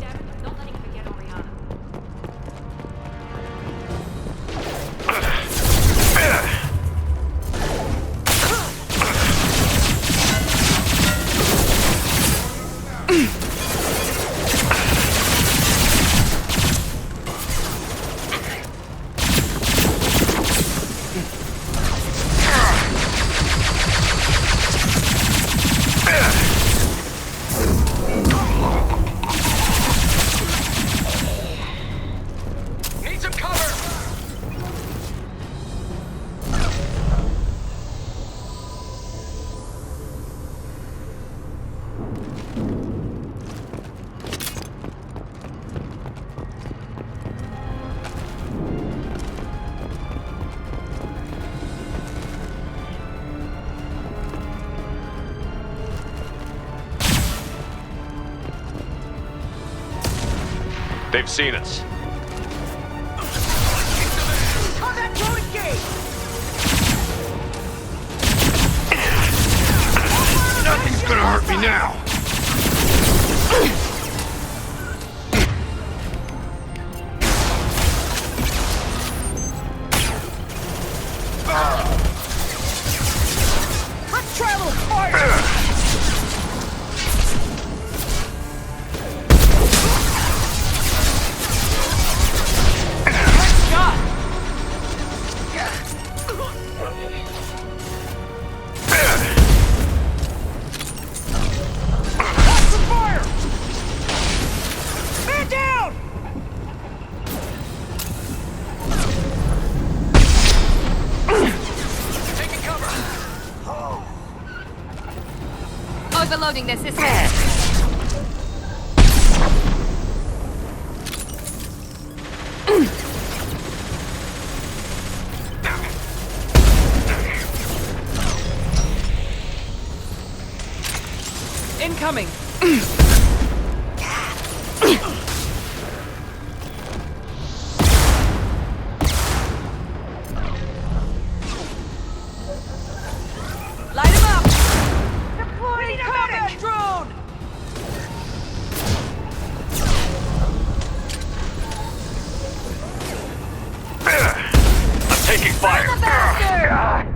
Damn it, not letting her get Oriana. Need some cover! They've seen us. Contact drone engaged! Nothing's gonna hurt me now. Let's try a little fire! Nice shot! Watch the fire! Man down! Taking cover! Overloading their systems. Incoming! Light him up! Deploying combat drone! I'm taking fire. Burn the bastard!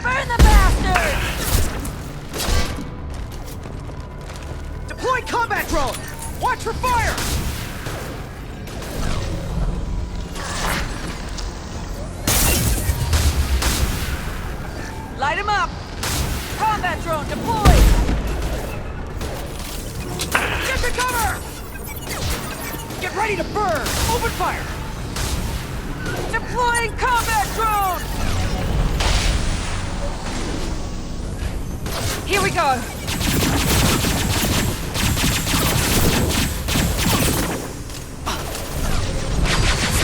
Burn the bastard! Deploy combat drone! Watch for fire! Light him up! Combat drone deployed! Get to cover! Get ready to burn! Open fire! Deploying combat drone! Here we go!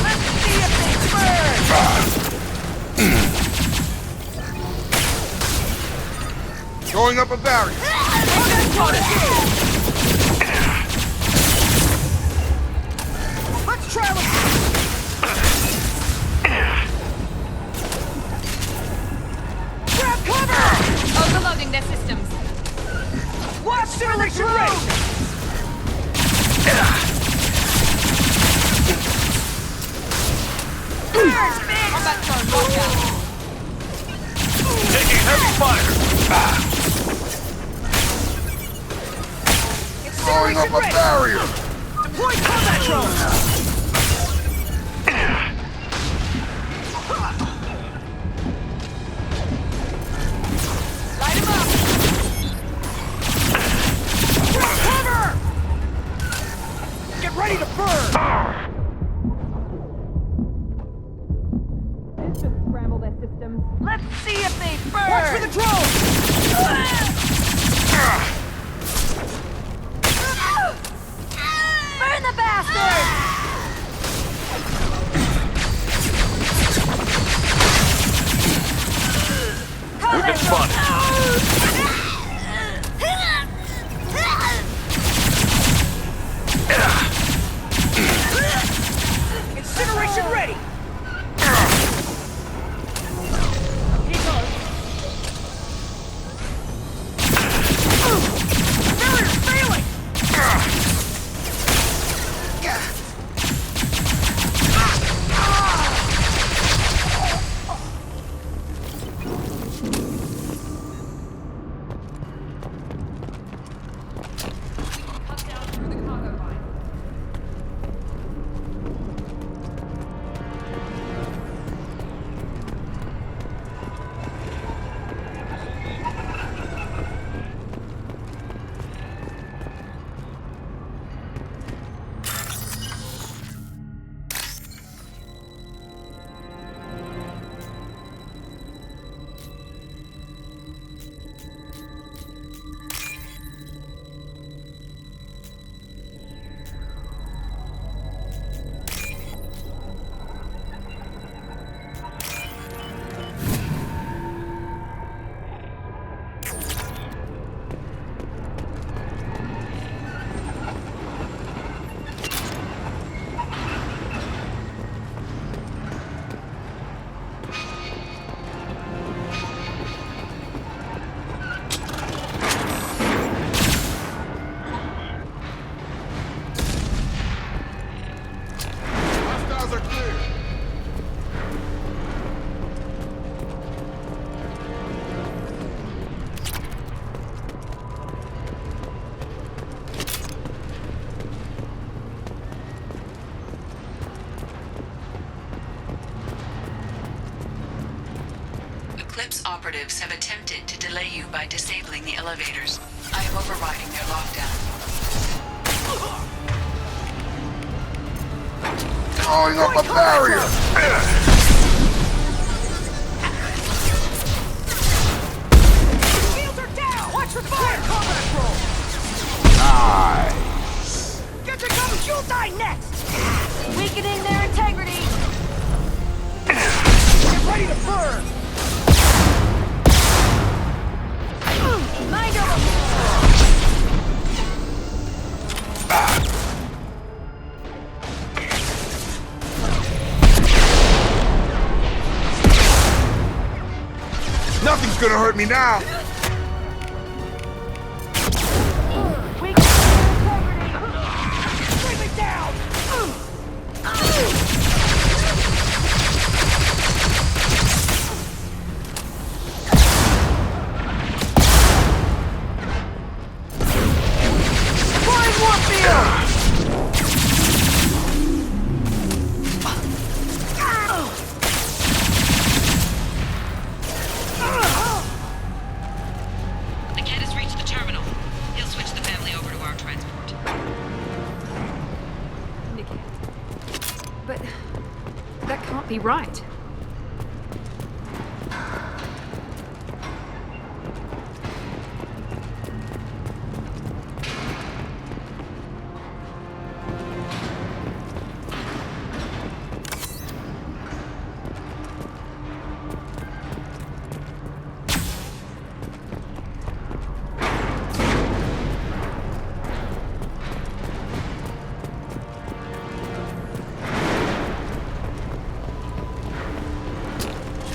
Let's see if they burn! Throwing up a barrier. Let's travel! Grab cover! Overloading their systems. Watch generation rate! Combat drone, watch out! Taking heavy fire. Throwing up a barrier. Deploy combat drone! Light him up! Grab cover! Get ready to burn! This should scramble their systems. Let's see if they burn! Watch for the drone! Burn the bastard! We've been spotted. Incineration ready! Barrier's failing! Eclipse operatives have attempted to delay you by disabling the elevators. I am overriding their lockdown. Throwing up a barrier. Shields are down! Watch for fire! Combat roll! Nice. Get to cover! You'll die next! Weakening their integrity! Get ready to burn! Nothing's gonna hurt me now! We got integrity! Bring me down! Find Warfield! The kid has reached the terminal. He'll switch the family over to our transport. But that can't be right.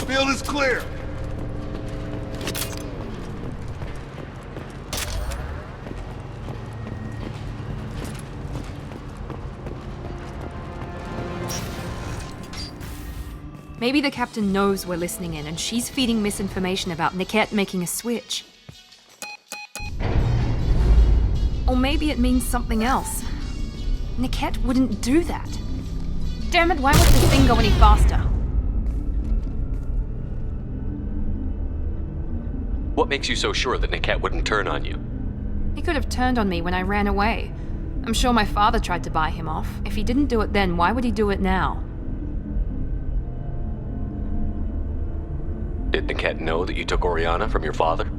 Field is clear. Maybe the captain knows we're listening in and she's feeding misinformation about Niket making a switch. Or maybe it means something else. Niket wouldn't do that. Damn it, why won't this thing go any faster? What makes you so sure that Niket wouldn't turn on you? He could have turned on me when I ran away. I'm sure my father tried to buy him off. If he didn't do it then, why would he do it now? Did Niket know that you took Oriana from your father?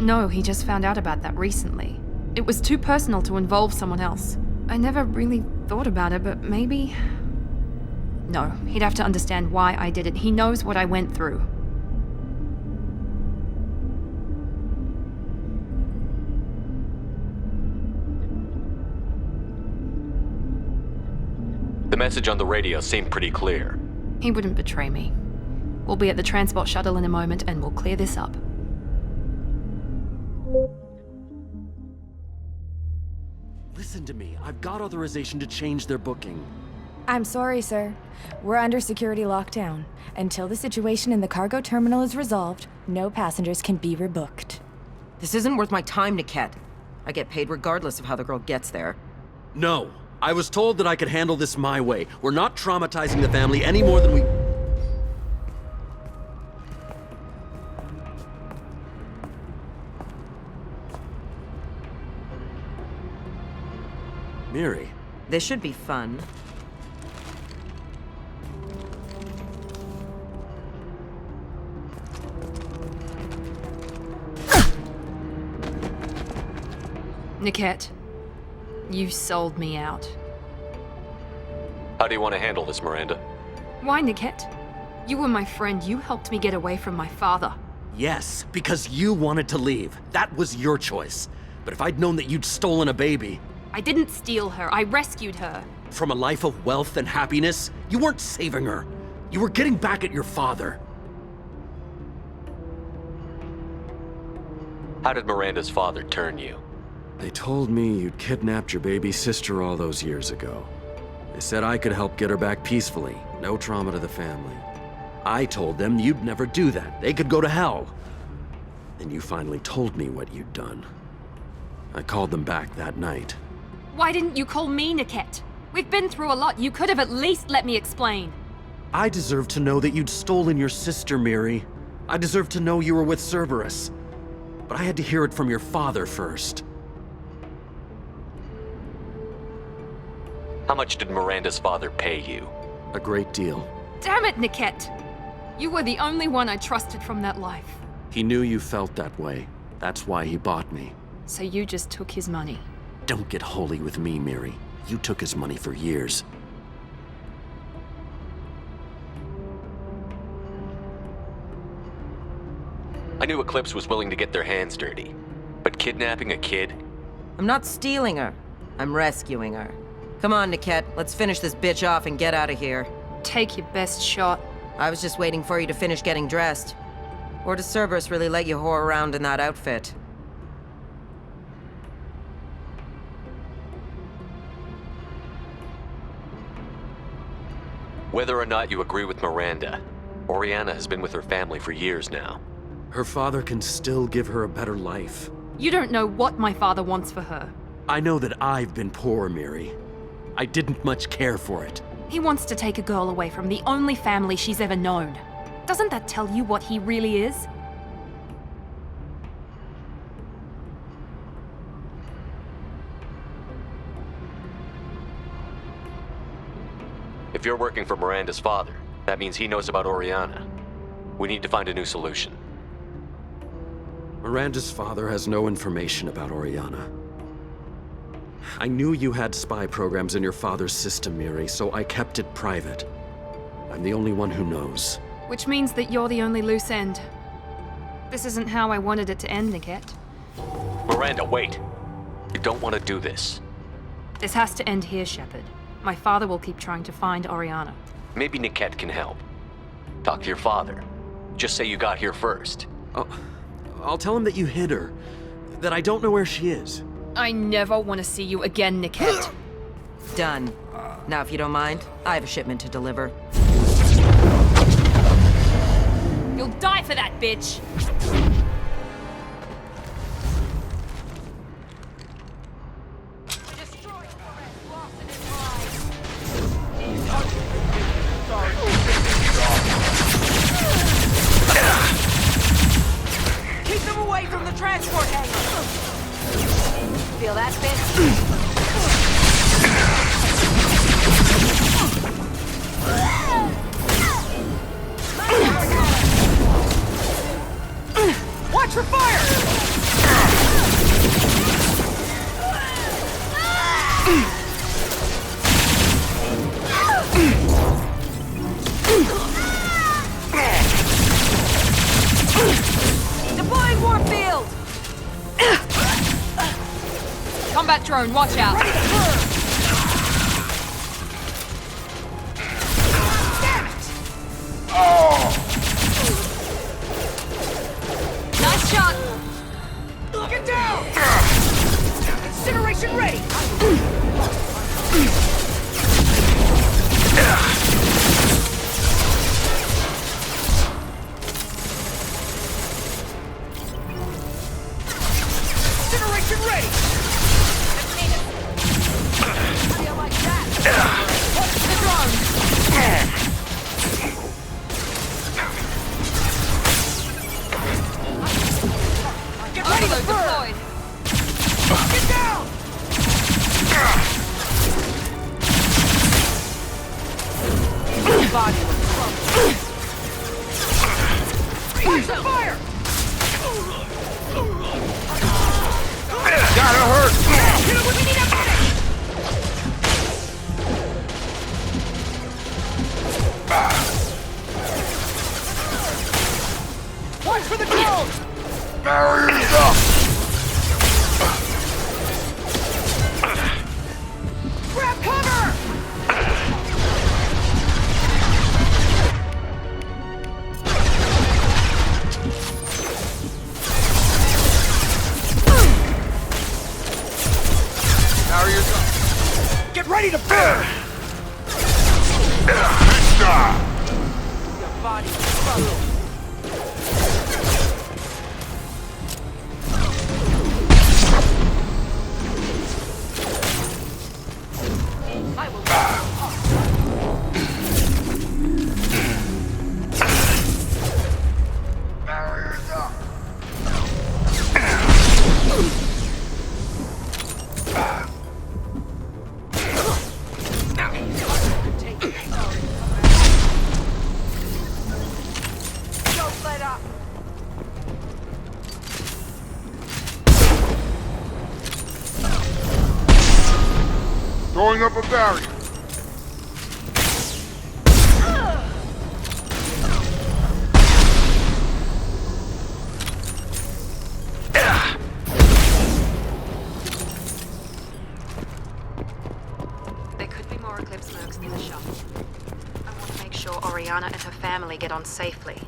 No, he just found out about that recently. It was too personal to involve someone else. I never really thought about it, but maybe... No, he'd have to understand why I did it. He knows what I went through. The message on the radio seemed pretty clear. He wouldn't betray me. We'll be at the transport shuttle in a moment and we'll clear this up. Listen to me. I've got authorization to change their booking. I'm sorry, sir. We're under security lockdown. Until the situation in the cargo terminal is resolved, no passengers can be rebooked. This isn't worth my time, Niket. I get paid regardless of how the girl gets there. No. I was told that I could handle this my way. We're not traumatizing the family any more than we... Miri. This should be fun. Niket, you sold me out. How do you want to handle this, Miranda? Why, Niket? You were my friend. You helped me get away from my father. Yes, because you wanted to leave. That was your choice. But if I'd known that you'd stolen a baby... I didn't steal her. I rescued her. From a life of wealth and happiness, you weren't saving her. You were getting back at your father. How did Miranda's father turn you? They told me you'd kidnapped your baby sister all those years ago. They said I could help get her back peacefully. No trauma to the family. I told them you'd never do that. They could go to hell. Then you finally told me what you'd done. I called them back that night. Why didn't you call me, Niket? We've been through a lot. You could have at least let me explain. I deserve to know that you'd stolen your sister, Miri. I deserve to know you were with Cerberus. But I had to hear it from your father first. How much did Miranda's father pay you? A great deal. Damn it, Niket! You were the only one I trusted from that life. He knew you felt that way. That's why he bought me. So you just took his money. Don't get holy with me, Miri. You took his money for years. I knew Eclipse was willing to get their hands dirty. But kidnapping a kid? I'm not stealing her. I'm rescuing her. Come on, Niket. Let's finish this bitch off and get out of here. Take your best shot. I was just waiting for you to finish getting dressed. Or does Cerberus really let you whore around in that outfit? Whether or not you agree with Miranda, Oriana has been with her family for years now. Her father can still give her a better life. You don't know what my father wants for her. I know that I've been poor, Miri. I didn't much care for it. He wants to take a girl away from the only family she's ever known. Doesn't that tell you what he really is? If you're working for Miranda's father, that means he knows about Oriana. We need to find a new solution. Miranda's father has no information about Oriana. I knew you had spy programs in your father's system, Miri, so I kept it private. I'm the only one who knows. Which means that you're the only loose end. This isn't how I wanted it to end, Niket. Miranda, wait! You don't want to do this. This has to end here, Shepard. My father will keep trying to find Oriana. Maybe Niket can help. Talk to your father. Just say you got here first. I'll tell him that you hid her. That I don't know where she is. I never want to see you again, Niket. Done. Now, if you don't mind, I have a shipment to deliver. You'll die for that, bitch! Keep them away from the transport hangar! Feel that, bitch? Watch for fire! Deploying warfield! Combat drone, watch out! Nice shot! Get down! Incineration ready! Incineration ready! How do you like that? Watch the drone! Get ready to burn! Get down! Body watch the fire! Gotta hurt! Hit him with me, watch for the drone! Barriers up! Grab cover! Barriers up! Get ready to burn! Your body will struggle. I will Barriers up! Don't let up. Throwing up a barrier. There could be more Eclipse mercs near the shop. I want to make sure Oriana and her family get on safely.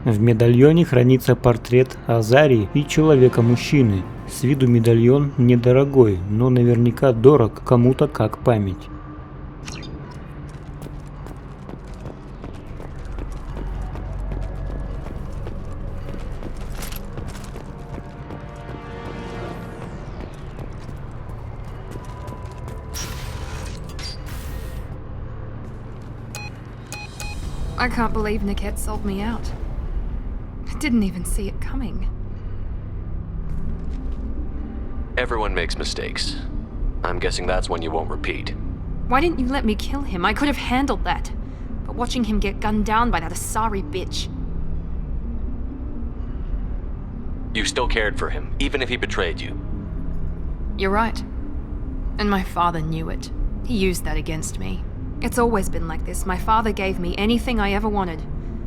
В медальоне хранится портрет Азарии и человека-мужчины. С виду медальон недорогой, но наверняка дорог кому-то как память. I can't believe Niket sold me out. I didn't even see it coming. Everyone makes mistakes. I'm guessing that's one you won't repeat. Why didn't you let me kill him? I could have handled that. But watching him get gunned down by that Asari bitch. You still cared for him, even if he betrayed you. You're right. And my father knew it. He used that against me. It's always been like this. My father gave me anything I ever wanted.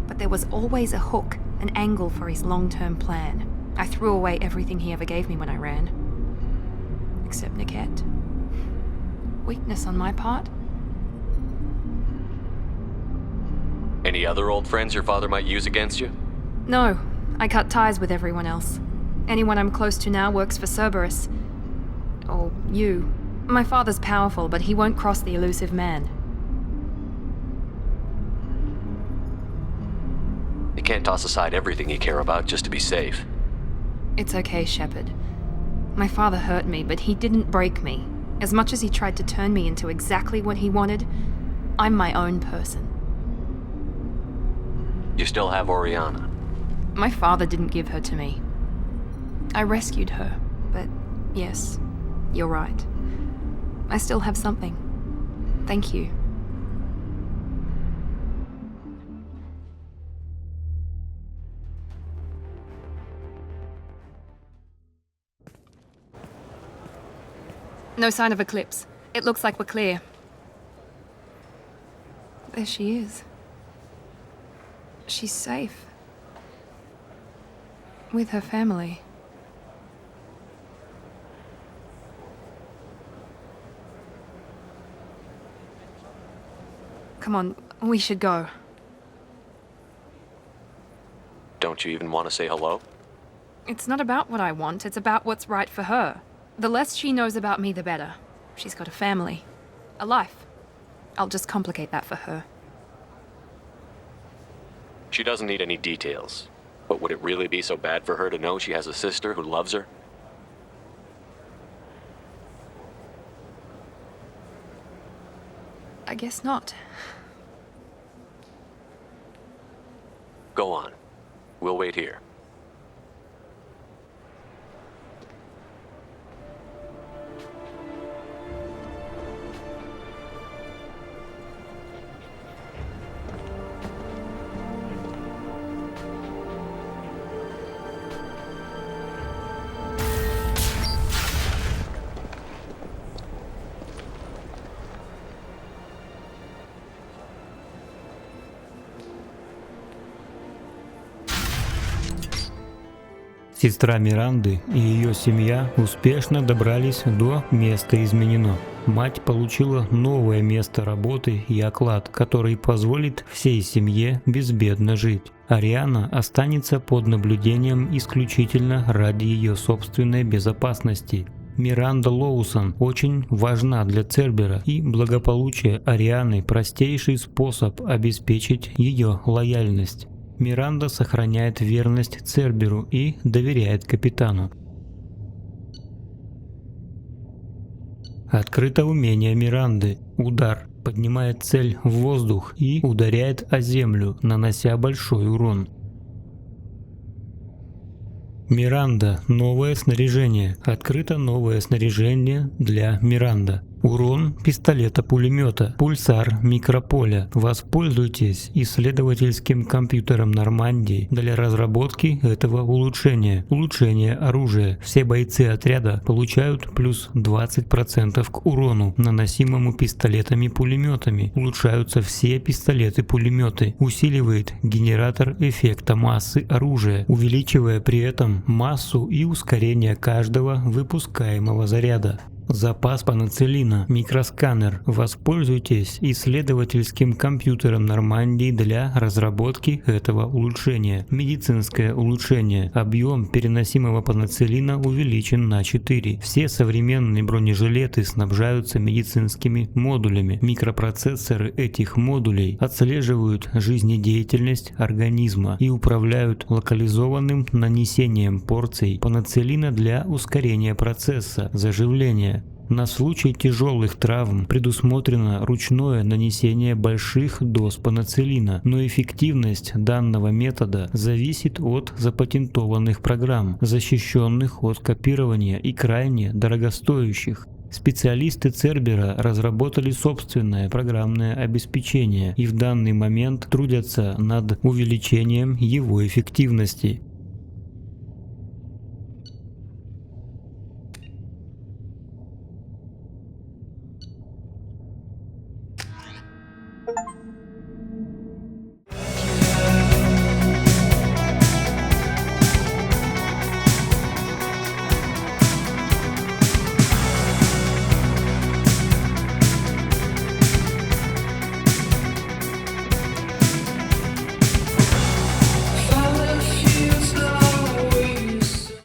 But there was always a hook, an angle for his long-term plan. I threw away everything he ever gave me when I ran. Except Niket. Weakness on my part. Any other old friends your father might use against you? No, I cut ties with everyone else. Anyone I'm close to now works for Cerberus. Or you. My father's powerful, but he won't cross the elusive man. You can't toss aside everything you care about just to be safe. It's okay, Shepard. My father hurt me, but he didn't break me. As much as he tried to turn me into exactly what he wanted, I'm my own person. You still have Oriana. My father didn't give her to me. I rescued her, but yes, you're right. I still have something. Thank you. No sign of Eclipse. It looks like we're clear. There she is. She's safe. With her family. Come on, we should go. Don't you even want to say hello? It's not about what I want, it's about what's right for her. The less she knows about me, the better. She's got a family. A life. I'll just complicate that for her. She doesn't need any details. But would it really be so bad for her to know she has a sister who loves her? I guess not. Go on. We'll wait here. Сестра Миранды и ее семья успешно добрались до места изменено. Мать получила новое место работы и оклад, который позволит всей семье безбедно жить. Ариана останется под наблюдением исключительно ради ее собственной безопасности. Миранда Лоусон очень важна для Цербера, и благополучие Арианы – простейший способ обеспечить ее лояльность. Миранда сохраняет верность Церберу и доверяет капитану. Открыто умение Миранды. Удар. Поднимает цель в воздух и ударяет о землю, нанося большой урон. Миранда. Новое снаряжение. Открыто новое снаряжение для Миранда. Урон пистолета-пулемета. Пульсар микрополя. Воспользуйтесь исследовательским компьютером Нормандии для разработки этого улучшения. Улучшение оружия. Все бойцы отряда получают плюс 20% к урону, наносимому пистолетами-пулеметами. Улучшаются все пистолеты-пулеметы. Усиливает генератор эффекта массы оружия, увеличивая при этом массу и ускорение каждого выпускаемого заряда. Запас пенициллина, микросканер. Воспользуйтесь исследовательским компьютером Нормандии для разработки этого улучшения. Медицинское улучшение. Объем переносимого пенициллина увеличен на 4. Все современные бронежилеты снабжаются медицинскими модулями. Микропроцессоры этих модулей отслеживают жизнедеятельность организма и управляют локализованным нанесением порций пенициллина для ускорения процесса заживления. На случай тяжелых травм предусмотрено ручное нанесение больших доз пенициллина, но эффективность данного метода зависит от запатентованных программ, защищенных от копирования и крайне дорогостоящих. Специалисты Цербера разработали собственное программное обеспечение и в данный момент трудятся над увеличением его эффективности.